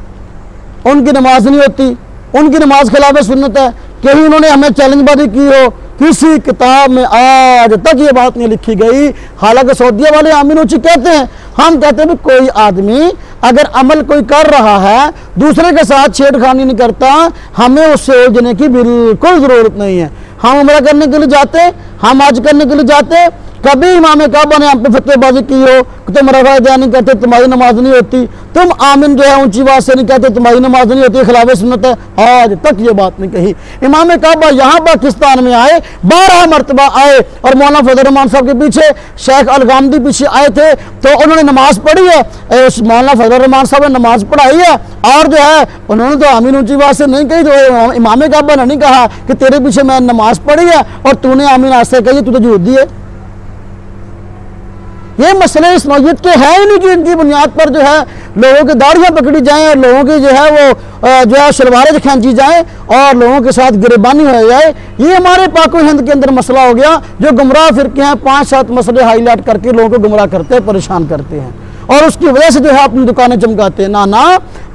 उनकी नमाज नहीं होती, उनकी नमाज खिलाफ सुन्नत है। कहीं उन्होंने हमें चैलेंजबाजी की हो, किसी किताब में आज तक ये बात नहीं लिखी गई। हालांकि सऊदीया वाले आमीन ऊंची कहते हैं, हम कहते हैं कोई आदमी अगर अमल कोई कर रहा है दूसरे के साथ छेड़खानी नहीं करता, हमें उससे उलझने की बिल्कुल ज़रूरत नहीं है। हम उम्रा करने के लिए जाते, हम हज करने के लिए जाते, कभी इमाम काबा ने हम पे फतवेबाजी की हो कि तुम रफ़ा दैन नहीं कहते तुम्हारी नमाज नहीं होती, तुम आमीन जो है ऊंची आवाज से नहीं कहते तुम्हारी नमाज नहीं होती, खिलाफ सुन्नत है, आज तक ये बात नहीं कही। इमाम काबा यहाँ पाकिस्तान में आए, 12 मरतबा आए और मौलाना फजल रहमान साहब के पीछे शेख अलगामदी पीछे आए थे, तो उन्होंने नमाज पढ़ी है, उस मौलाना फजल रहमान साहब ने नमाज पढ़ाई है और जो है उन्होंने तो आमीन ऊंची आवाज से नहीं कही। तो इमाम काबा ने नहीं कहा कि तेरे पीछे मैं नमाज पढ़ी है और तूने आमीन आज से कही, तू तो यहूदी है। ये मसले इस नौयत के है ही नहीं कि इनकी बुनियाद पर जो है लोगों की दाढ़ियाँ पकड़ी जाएं और लोगों की जो है वो शलवारें खींची जाएं और लोगों के साथ गिरबानी हो जाए। ये हमारे पाक हिंद के अंदर मसला हो गया, जो गुमराह फिरके हैं 5-7 मसले हाईलाइट करके लोगों को गुमराह करते हैं, परेशान करते हैं। और उसकी वजह से जो है अपनी दुकानें चमकाते हैं। ना ना,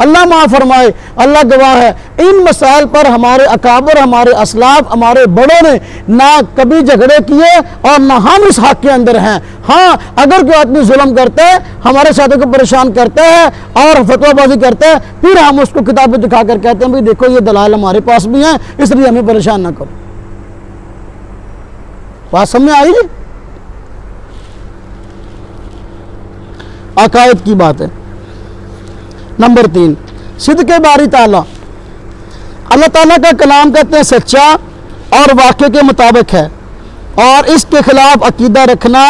अल्लाह माफ़ फरमाए, अल्लाह गवाह है, इन मसाइल पर हमारे अकाबर, हमारे असलाफ, हमारे बड़ों ने ना कभी झगड़े किए और ना हम इस हक के अंदर हैं। हाँ, अगर कोई आदमी जुल्म करता है, हमारे साथियों को परेशान करता है और फतवाबाजी करता है, फिर हम उसको किताबें दिखा कर कहते हैं भाई देखो ये दलाल हमारे पास भी हैं, इसलिए हमें परेशान ना करो। बात समझ में आई जी? अकायद की बात है। नंबर 3, सिद्क़े बारी ताला। अल्लाह ताला का कलाम कहते हैं सच्चा और वाक़े के मुताबिक है, और इसके खिलाफ अकीदा रखना,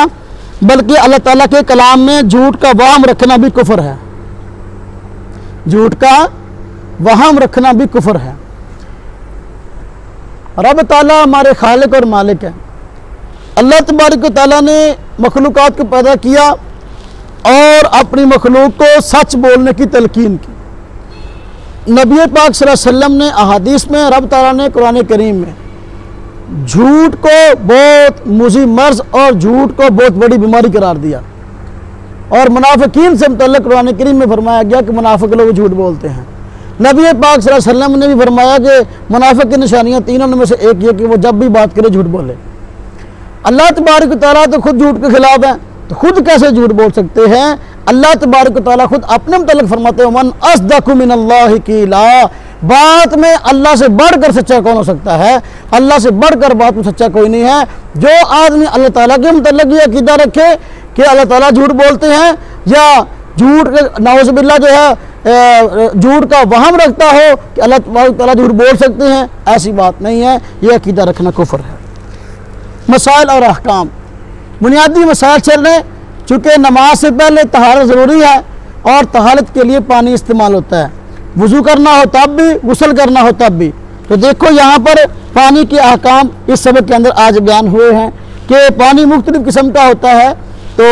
बल्कि अल्लाह ताला के कलाम में झूठ का वहम रखना भी कुफ्र है। झूठ का वहम रखना भी कुफ्र है। रब ताला हमारे खालिक और मालिक है। अल्लाह तबारक व तआला ने मखलूक़ात को पैदा किया और अपनी मखलूक को सच बोलने की तलकीन की। नबी पाक सल्लल्लाहु अलैहि वसल्लम ने अहादीस में, रब ताला ने कुरान करीम में झूठ को बहुत मुज़ी मर्ज और झूठ को बहुत बड़ी बीमारी करार दिया। और मुनाफिकीन से मुतल्लिक़ कुरान करीम में फरमाया गया कि मुनाफिक लोग झूठ बोलते हैं। नबी पाक सल्लल्लाहु अलैहि वसल्लम ने भी फरमाया कि मुनाफिक की निशानियाँ 3 में से एक ये कि वो जब भी बात करे झूठ बोले। अल्लाह तबारक व तआला तो खुद झूठ के खिलाफ है, तो खुद कैसे झूठ बोल सकते हैं? अल्लाह तबारक व तआला खुद अपने मुतल्लिक़ फरमाते हैं मन अस्दक़ु मिनल्लाहि क़ीला। बात में अल्लाह से बढ़कर सच्चा कौन हो सकता है? अल्लाह से बढ़कर बात में सच्चा कोई नहीं है। जो आदमी अल्लाह ताला के मुतल्लिक़ ये अक़ीदा रखे कि अल्लाह ताला झूठ बोलते हैं, या झूठ नाउज़ुबिल्लाह जो है झूठ का वहम रखता हो कि अल्लाह तबारक ताला झूठ बोल सकते हैं, ऐसी बात नहीं है। ये अक़ीदा रखना कुफ्र है। मसाइल और अहकाम, बुनियादी मसाइल चल रहे। चूँकि नमाज से पहले तहारत ज़रूरी है और तहारत के लिए पानी इस्तेमाल होता है, वज़ू करना हो तब भी, गुस्ल करना हो तब भी। तो देखो यहाँ पर पानी के अहकाम इस सबक के अंदर आज बयान हुए हैं कि पानी मुख्तलिफ़ किस्म का होता है। तो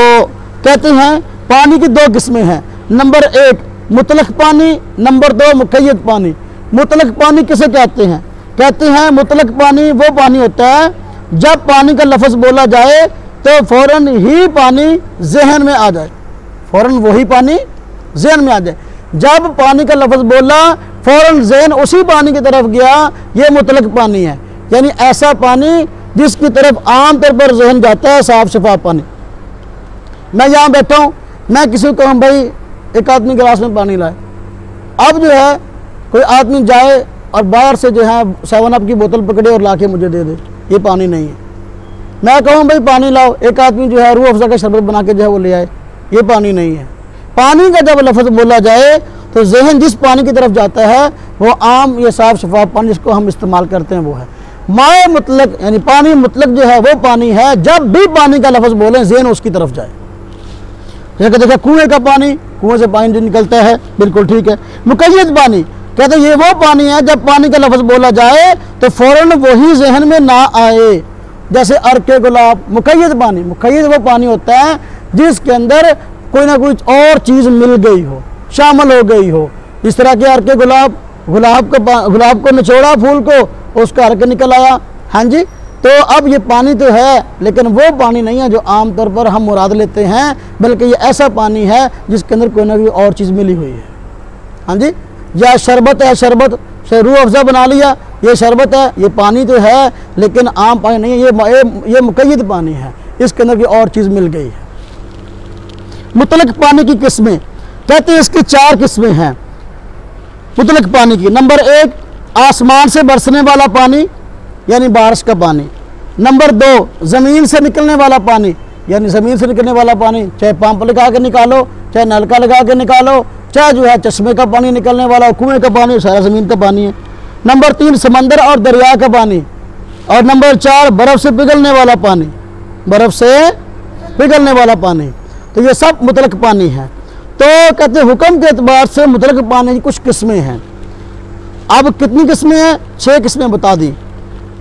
कहते हैं पानी की 2 किस्में हैं। नंबर 1 मुतलक पानी, नंबर 2 मुक़य्यद पानी। मुतलक पानी किसे कहते हैं? कहते हैं मुतलक पानी वो पानी होता है जब पानी का लफ्ज़ बोला जाए तो फ़ौरन ही पानी जहन में आ जाए, फ़ौरन वही पानी जहन में आ जाए। जब पानी का लफ्ज़ बोला फ़ौरन जहन उसी पानी की तरफ गया, ये मुतलक पानी है। यानी ऐसा पानी जिसकी तरफ आम तौर पर जहन जाता है, साफ़ शफाफ पानी। मैं यहाँ बैठा हूँ, मैं किसी को कहूँ भाई एक आदमी गिलास में पानी लाए, अब जो है कोई आदमी जाए और बाहर से जो है 7 अप की बोतल पकड़े और ला के मुझे दे दे, ये पानी नहीं है। मैं कहूँ भाई पानी लाओ, एक आदमी जो है रूह अफ़ज़ा का शरबत बना के जो है वो ले आए, ये पानी नहीं है। पानी का जब लफ्ज़ बोला जाए तो जहन जिस पानी की तरफ जाता है वो आम ये साफ़ शफाफ पानी जिसको हम इस्तेमाल करते हैं वो है। माए मुतलक यानी पानी मुतलक जो है वो पानी है जब भी पानी का लफ्ज़ बोलें जहन उसकी तरफ जाए। जैसे देखा कुएँ का पानी, कुएँ से पानी जो निकलता है, बिल्कुल ठीक है। मुक़य्यद पानी कहते हैं ये वो पानी है जब पानी का लफ्ज़ बोला जाए तो फ़ौरन वही जहन में ना आए, जैसे अर्के गुलाब। मुक़य्यद पानी, मुक़य्यद वो पानी होता है जिसके अंदर कोई ना कोई और चीज़ मिल गई हो, शामिल हो गई हो। इस तरह के अर्के गुलाब, गुलाब को निचोड़ा फूल को, उसका अर्क निकल आया। हाँ जी, तो अब ये पानी तो है लेकिन वो पानी नहीं है जो आम तौर पर हम मुराद लेते हैं, बल्कि ये ऐसा पानी है जिसके अंदर कोई ना कोई और चीज़ मिली हुई है। हाँ जी, या शरबत है, शरबत से रूह अफ़ज़ा बना लिया, ये शरबत है, ये पानी तो है लेकिन आम पानी नहीं है, ये मुक़य्यद पानी है, इसके अंदर कोई और चीज़ मिल गई है। मुतलक पानी की किस्में कहते हैं इसकी 4 किस्में हैं मुतलक पानी की। नंबर 1 आसमान से बरसने वाला पानी यानी बारिश का पानी। नंबर 2 ज़मीन से निकलने वाला पानी यानी ज़मीन से निकलने वाला पानी, चाहे पंप लगा के निकालो, चाहे नलका लगा के निकालो, चाहे जो है चश्मे का पानी निकलने वाला, कुएँ का पानी, सारा ज़मीन का पानी है। नंबर 3 समंदर और दरिया का पानी। और नंबर 4 बर्फ़ से पिघलने वाला पानी, बर्फ़ से पिघलने वाला पानी। तो ये सब मुतलक पानी है। तो कहते हैं हुक्म के एतबार से मुतलक पानी की कुछ किस्में हैं। अब कितनी किस्में हैं? 6 किस्में बता दी।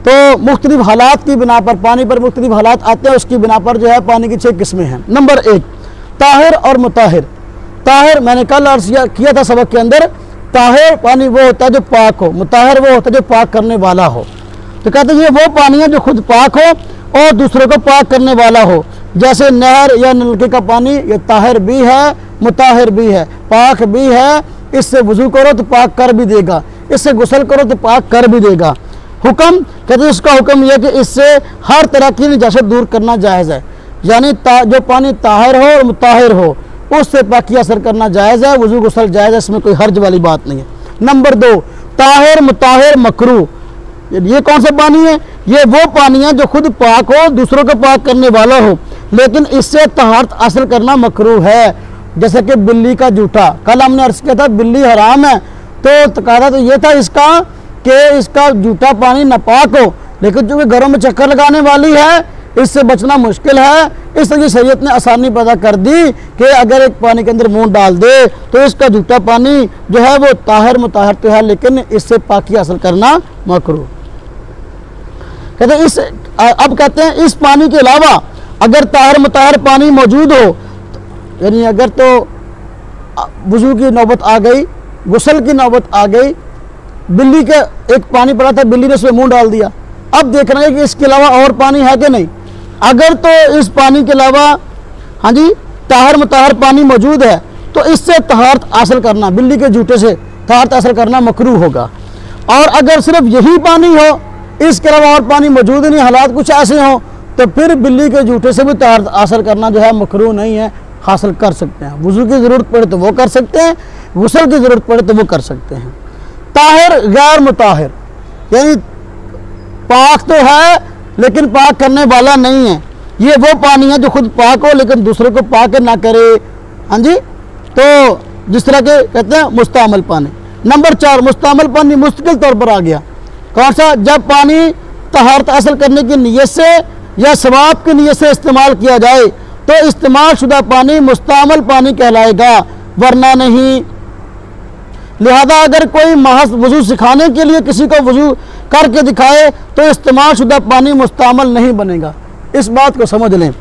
तो मुख्तलिफ हालात की बिना पर, पानी पर मुख्तलिफ हालात आते हैं, उसकी बिना पर जो है पानी की 6 किस्में हैं। नंबर 1 ताहिर और मुताहिर। ताहिर मैंने कल अर्ज़ किया था सबक के अंदर, ताहिर पानी वो होता है जो पाक हो, मुताहिर वो होता है जो पाक करने वाला हो। तो कहते हैं ये वो पानी है जो खुद पाक हो और दूसरों को पाक करने वाला हो। जैसे नहर या नलके का पानी ये ताहिर भी है मुताहिर भी है, पाक भी है। इससे वजू करो तो पाक कर भी देगा, इससे गुस्ल करो तो पाक कर भी देगा। हुक्म कहते हैं इसका हुक्म यह कि इससे हर तरह की निजासत दूर करना जायज़ है, यानी जो पानी ताहिर हो और मुताहिर हो उससे पाकी असर करना जायज़ है, वजू गुस्ल जायज़ है, इसमें कोई हर्ज वाली बात नहीं है। नंबर 2, ताहिर मुताहिर मकरू। ये कौन सा पानी है? ये वो पानी है जो खुद पाक हो, दूसरों को पाक करने वाला हो, लेकिन इससे तहारत हासिल करना मकरू है। जैसे कि बिल्ली का जूठा, कल हमने अर्ज किया था बिल्ली हराम है, तो कहा था तो ये था इसका कि इसका जूठा पानी नापाक हो, लेकिन चूँकि घरों में चक्कर लगाने वाली है इससे बचना मुश्किल है, इसलिए शरीयत ने आसानी पैदा कर दी कि अगर एक पानी के अंदर मुंह डाल दे तो इसका जूठा पानी जो है वो ताहिर मुताहिर तो है, लेकिन इससे पाकी हासिल करना मकरूह। कहते हैं अब कहते हैं इस पानी के अलावा अगर ताहिर मुताहिर पानी मौजूद हो, यानी अगर तो वुज़ू की नौबत आ गई, गुस्ल की नौबत आ गई, बिल्ली का एक पानी पड़ा था, बिल्ली ने उसमें मुंह डाल दिया, अब देखना है कि इसके अलावा और पानी है कि नहीं। अगर तो इस पानी के अलावा हाँ जी ताहिर मुताहिर पानी मौजूद है तो इससे तहारत हासिल करना, बिल्ली के जूठे से तहारत हासिल करना मकरूह होगा। और अगर सिर्फ यही पानी हो, इसके अलावा और पानी मौजूद नहीं, हालात कुछ ऐसे हों, तो फिर बिल्ली के जूठे से भी तहारत हासिल करना जो है मकरूह नहीं है, हासिल कर सकते हैं। वुज़ू की ज़रूरत पड़े तो वो कर सकते हैं, गुस्ल की ज़रूरत पड़े तो वो कर सकते हैं। ताहिर गैर मुताहिर, यानी पाक तो है लेकिन पाक करने वाला नहीं है, ये वो पानी है जो खुद पाक हो लेकिन दूसरे को पाक ना करे। हाँ जी, तो जिस तरह के कहते हैं मुस्तामल पानी। नंबर 4, मुस्तामल पानी मुस्तकिल तौर पर आ गया। कौन सा? जब पानी तहारत हासिल करने की नीयत से या सवाब की नीयत से इस्तेमाल किया जाए तो इस्तेमाल शुदा पानी मुस्तामल पानी कहलाएगा, वरना नहीं। लिहाजा अगर कोई महज वजू सिखाने के लिए किसी को वजू करके दिखाए तो इस्तेमाल शुदा पानी मुस्तामल नहीं बनेगा। इस बात को समझ लें।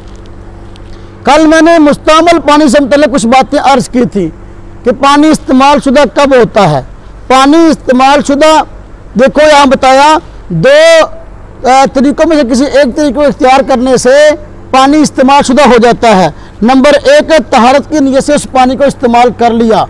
कल मैंने मुस्तामल पानी से मुतल्लिक़ कुछ बातें अर्ज की थी कि पानी इस्तेमाल शुदा कब होता है। पानी इस्तेमाल शुदा देखो यहाँ बताया, 2 तरीक़ों में से किसी एक तरीक़े को इख्तियार करने से पानी इस्तेमाल शुदा हो जाता है। नंबर 1, तहारत की नीयत से उस पानी को इस्तेमाल कर लिया।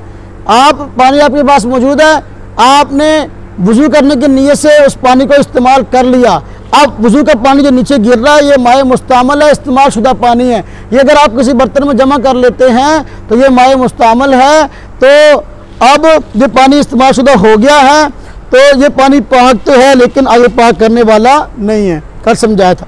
आप पानी आपके पास मौजूद है, आपने वुज़ू करने की नीयत से उस पानी को इस्तेमाल कर लिया। अब वुज़ू का पानी जो नीचे गिर रहा है ये माए मुस्तामल है, इस्तेमाल शुदा पानी है। ये अगर आप किसी बर्तन में जमा कर लेते हैं तो ये माए मुस्तामल है, तो अब ये पानी इस्तेमाल शुदा हो गया है, तो ये पानी पाक तो है लेकिन आगे पाक करने वाला नहीं है, कल समझाया था।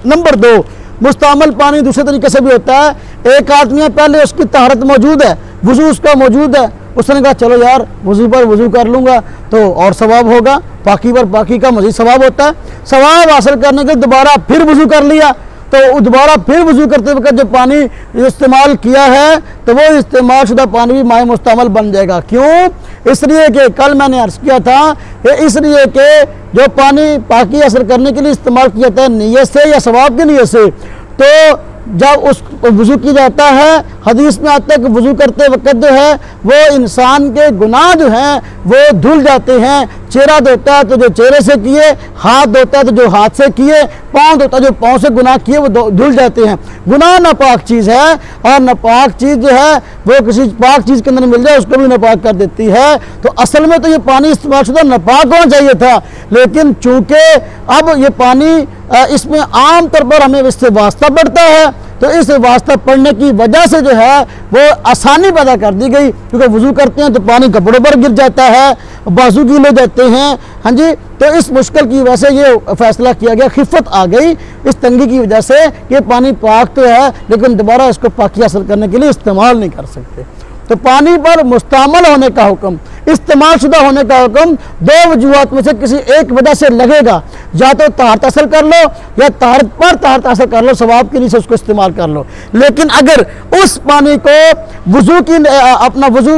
नंबर 2, मुस्तामल पानी दूसरे तरीके से भी होता है। एक आदमी है, पहले उसकी तहारत मौजूद है, वुज़ू उसका मौजूद है, उसने कहा चलो यार वुज़ू पर वुज़ू कर लूँगा तो और सवाब होगा, पाकी पर पाकी का मज़ीद सवाब होता है। सवाब हासिल करने के दोबारा फिर वुज़ू कर लिया, तो दोबारा फिर वुज़ू करते वक्त जो पानी इस्तेमाल किया है तो वो इस्तेमाल शुदा पानी भी माए मुस्तामल बन जाएगा। क्यों? इसलिए कि कल मैंने अर्ज़ किया था कि इसलिए कि जो पानी पाकी हासिल करने के लिए इस्तेमाल किया जाता है नीयत से या सवाब की नीयत से, तो जब उस वुज़ू किया जाता है, हदीस में आता है कि वुज़ू करते वक्त जो है वो इंसान के गुनाह जो हैं वो धुल जाते हैं। चेहरा धोता है तो जो चेहरे से किए, हाथ धोता है तो जो हाथ से किए, पाँव धोता है जो पाँव से गुनाह किए वो धुल जाते हैं। गुनाह नापाक चीज़ है और नापाक चीज़ जो है वो किसी पाक चीज़ के अंदर मिल जाए उसको भी नापाक कर देती है। तो असल में तो ये पानी इस्तेमाल शुदा नापाक होना चाहिए था, लेकिन चूँकि अब ये पानी इसमें आम तौर पर हमें इससे वास्ता पड़ता है, तो इस वास्ता पड़ने की वजह से जो है वो आसानी पैदा कर दी गई, क्योंकि वुज़ू करते हैं तो पानी कपड़ों पर गिर जाता है, बाजू गीले जाते हैं। हाँ जी, तो इस मुश्किल की वजह से ये फैसला किया गया, खिफ़त आ गई इस तंगी की वजह से, ये पानी पाक तो है लेकिन दोबारा इसको पाकी हासिल करने के लिए इस्तेमाल नहीं कर सकते। तो पानी पर मुस्तामल होने का हुक्म, इस्तेमाल शुदा होने का हुक्म 2 वजूहात में से किसी एक वजह से लगेगा, या तो तहारत हासिल कर लो या तहारत पर तहारत हासिल कर लो, सवाब के लिए से उसको इस्तेमाल कर लो। लेकिन अगर उस पानी को वुज़ू की अपना वुज़ू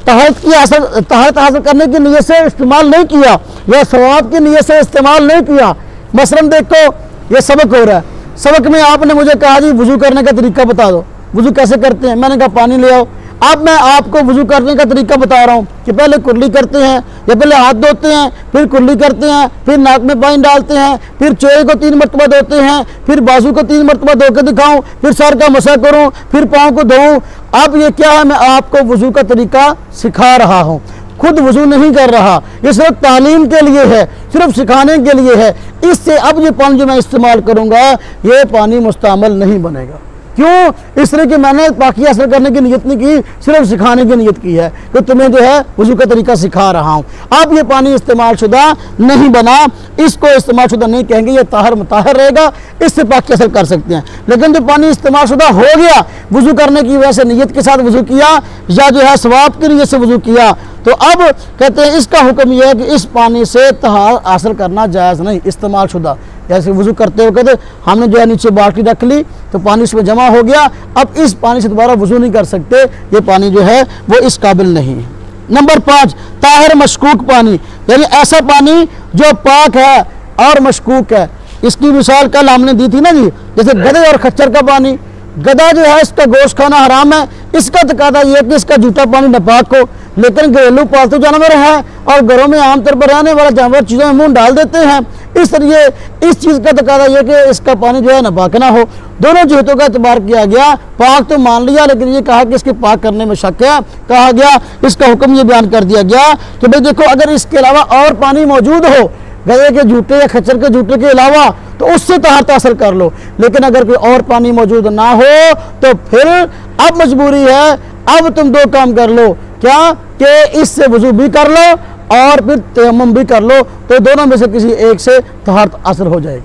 तहारत हासिल करने की नीयत से इस्तेमाल नहीं किया या सवाब की नीयत से इस्तेमाल नहीं किया, मसलन देखो ये सबक हो रहा है, सबक में आपने मुझे कहा जी वुज़ू करने का तरीका बता दो, वुज़ू कैसे करते हैं, मैंने कहा पानी ले आओ। अब मैं आपको वजू करने का तरीका बता रहा हूँ कि पहले कुल्ली करते हैं या पहले हाथ धोते हैं, फिर कुल्ली करते हैं, फिर नाक में पानी डालते हैं, फिर चेहरे को 3 मरतबा धोते हैं, फिर बाजू को 3 मरतबा धो के दिखाऊं, फिर सर का मसा करूं, फिर पाँव को धोऊं। अब ये क्या है, मैं आपको वजू का तरीका सिखा रहा हूँ, खुद वजू नहीं कर रहा। ये सिर्फ तालीम के लिए है, सिर्फ सिखाने के लिए है। इससे अब ये पानी जो मैं इस्तेमाल करूँगा ये पानी मुस्तअमल नहीं बनेगा। क्यों? इसलिए कि मैंने पाकी हासिल करने की नियत नहीं की, सिर्फ सिखाने की नियत की है कि तुम्हें जो है वजू का तरीका सिखा रहा हूँ। अब ये पानी इस्तेमाल शुदा नहीं बना, इसको इस्तेमाल शुदा नहीं कहेंगे, ये ताहर मुताहर रहेगा, इससे पाकी हासिल कर सकते हैं। लेकिन जो पानी इस्तेमाल शुदा हो गया, वजू करने की वजह से नियत के साथ वजू किया या जो है सवाब की नियत से वजू किया, तो अब कहते हैं इसका हुक्म यह है कि इस पानी से तहार हासिल करना जायज़ नहीं, इस्तेमाल शुदा। जैसे वजू करते हो कहते हमने जो है नीचे बाल्टी रख ली तो पानी इसमें जमा हो गया, अब इस पानी से दोबारा वजू नहीं कर सकते, ये पानी जो है वो इस काबिल नहीं है। नंबर 5, ताहिर मशकूक पानी, यानी ऐसा पानी जो पाक है और मशकूक है। इसकी मिसाल कल हमने दी थी ना जी, जैसे गधे और खच्चर का पानी। गधा जो है इसका गोश्त खाना हराम है, इसका तकादा यह है कि इसका जूठा पानी नापाक हो। लेकिन घरेलू पालतू जानवर है और घरों में आमतौर पर रहने वाला जानवर चीज़ों में मुंह डाल देते हैं, इसलिए इस चीज़ का तकादा यह कि इसका पानी जो है नापाक ना हो। दोनों जूतों का एतबार किया गया, पाक तो मान लिया, लेकिन ये कहा कि इसके पाक करने में शक है, कहा गया इसका हुक्म ये बयान कर दिया गया कि भाई देखो अगर इसके अलावा और पानी मौजूद हो, गधे के जूते या खच्चर के जूते के अलावा, तो उससे तहारत हासिल कर लो। लेकिन अगर कोई और पानी मौजूद ना हो तो फिर अब मजबूरी है, अब तुम 2 काम कर लो, क्या कि इससे वजू भी कर लो और फिर तयम्मुम भी कर लो, तो दोनों में से किसी एक से तहारत हासिल हो जाएगी।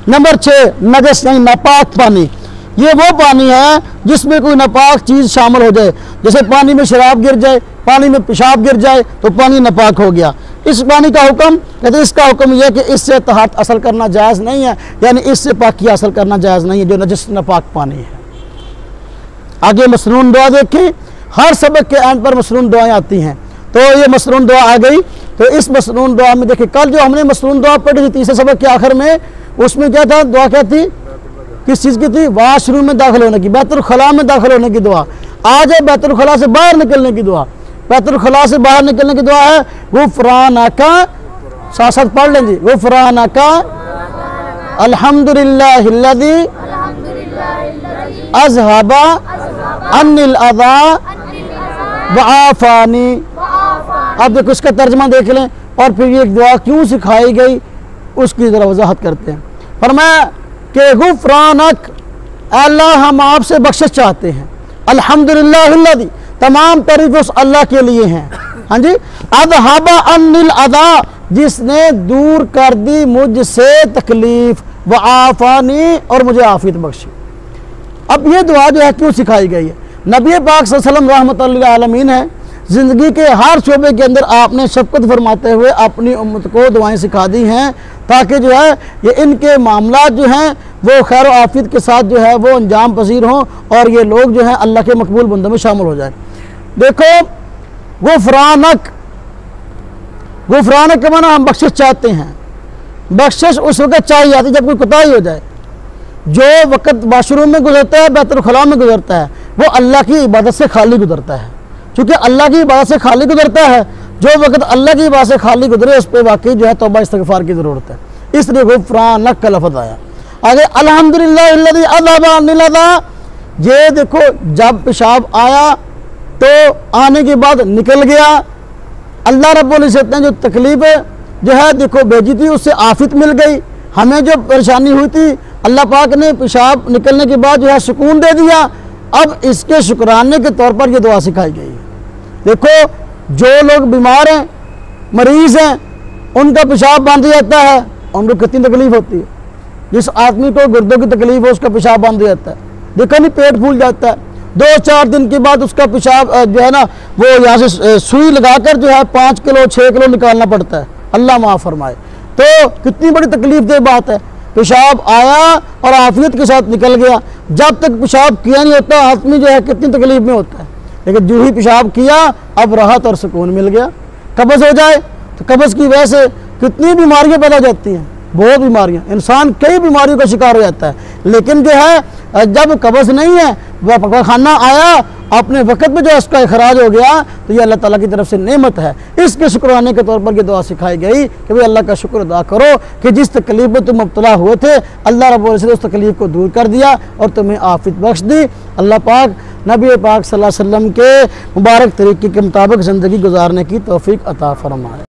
नंबर 6, नजस यानी नापाक पानी। ये वो पानी है जिसमें कोई नापाक चीज़ शामिल हो जाए, जैसे पानी में शराब गिर जाए, पानी में पेशाब गिर जाए तो पानी नापाक हो गया। इस पानी का हुक्म कहते हैं, इसका हुक्म यह है कि इससे तहारत हासिल करना जायज़ नहीं है, यानी इससे पाकी हासिल करना जायज़ नहीं है, जो नजस नापाक पानी है। आगे मसनून दुआ देखें, हर सबक के एंड पर मसनून दुआएं आती हैं, तो ये मसनून दुआ आ गई। तो इस मसनून दुआ में देखिए, कल जो हमने मसनून दुआ पढ़ी थी तीसरे सबक के आखिर में, उसमें क्या था, दुआ क्या थी, किस चीज़ की थी, वाशरूम में दाखिल होने की, बैतुल खला में दाखिल होने की दुआ। आज है बैतुल खला से बाहर निकलने की दुआ। बैतुल खला से बाहर निकलने की दुआ है गुफरानका, साथ साथ पढ़ लें जी, गुफरानका अल्हम्दुलिल्लाहिल्लज़ी अज़हबा अन्निल अज़ा वआफ़ानी। अब देखो इसका तर्जमा देख लें और फिर ये दुआ क्यों सिखाई गई उसकी ज़रा वजाहत करते हैं। फरमाया कि गुफरानक, अल्लाह हम आपसे बख्शिश चाहते हैं, अल्हम्दुलिल्लाहिल्लज़ी, तमाम तारीफ उस अल्लाह के लिए हैं, हाँ जी, अज़हबा अन्निल अज़ा, जिसने दूर कर दी मुझसे तकलीफ, वआफ़ानी, और मुझे आफियत बख्शी। अब ये दुआ जो है क्यों सिखाई गई है, नबी पाक सल्लल्लाहु अलैहि वसल्लम रहमतुल लिल आलमीन है, ज़िंदगी के हर शोबे के अंदर आपने शफ़क़त फरमाते हुए अपनी उम्मत को दुआएं सिखा दी हैं, ताकि जो है ये इनके मामलात जो हैं वो खैर आफियत के साथ जो है वो अंजाम पसीर हों और ये लोग जो हैं अल्लाह के मकबूल बंदों में शामिल हो जाए। देखो गुफरानक, गुफरानक के माना हम बख्शिश चाहते हैं। बख्शिश उस वक्त चाहिए जाती जब कोई कोताही हो जाए। जो वक़्त वाशरूम में गुजरता है, बैतुल खला में गुजरता है, वो अल्लाह की इबादत से खाली गुजरता है। चूँकि अल्लाह की इबादत से खाली गुजरता है, जो वक़्त अल्लाह की इबादत से खाली गुजरे उस पर वाकई जो है तौबा इस्तिग़फ़ार की ज़रूरत है, इसलिए गुफरानक का लफ़्ज़ आया। आगे अल्हम्दुलिल्लाहिल्लज़ी अज़हबा अन्निल अज़ा, ये देखो जब पेशाब आया तो आने के बाद निकल गया, अल्लाह रब्बुल इज़्ज़त ने जो तकलीफ़ जो है देखो भेजी थी उससे आफियत मिल गई। हमें जो परेशानी हुई थी अल्लाह पाक ने पेशाब निकलने के बाद जो है सुकून दे दिया। अब इसके शुक्राने के तौर पर यह दुआ सिखाई गई है। देखो जो लोग बीमार हैं, मरीज़ हैं, उनका पेशाब बंद जाता है, उनको कितनी तकलीफ़ होती है। जिस आदमी को गुर्दों की तकलीफ़ है उसका पेशाब बंद जाता है, देखो नहीं पेट फूल जाता है, 2-4 दिन के बाद उसका पेशाब जो है ना वो यहाँ से सुई लगाकर जो है 5 किलो 6 किलो निकालना पड़ता है, अल्लाह माफ़ फरमाए। तो कितनी बड़ी तकलीफ दे बात है। पेशाब आया और आफियत के साथ निकल गया। जब तक पेशाब किया नहीं होता आदमी जो है कितनी तकलीफ में होता है, लेकिन जो ही पेशाब किया अब राहत और सुकून मिल गया। कब्ज़ हो जाए तो कब्ज़ की वजह से कितनी बीमारियाँ पैदा हो जाती हैं, बहुत बीमारियाँ, इंसान कई बीमारियों का शिकार हो जाता है। लेकिन जो है जब कब्ज़ नहीं है, वह खाना आया अपने वक्त में जो उसका अखराज हो गया, तो ये अल्लाह ताला की तरफ से नेमत है। इसके शुक्राने के तौर पर ये दुआ सिखाई गई कि भाई अल्लाह का शुक्र अदा करो कि जिस तकलीफ में तुम मुब्तला हुए थे, अल्लाह रब्बुल इज़्ज़त उस तकलीफ को दूर कर दिया और तुम्हें आफियत बख्श दी। अल्लाह पाक नबी पाक सल्लल्लाहु अलैहि वसल्लम के मुबारक तरीके के मुताबिक ज़िंदगी गुजारने की तौफीक अता फरमाए।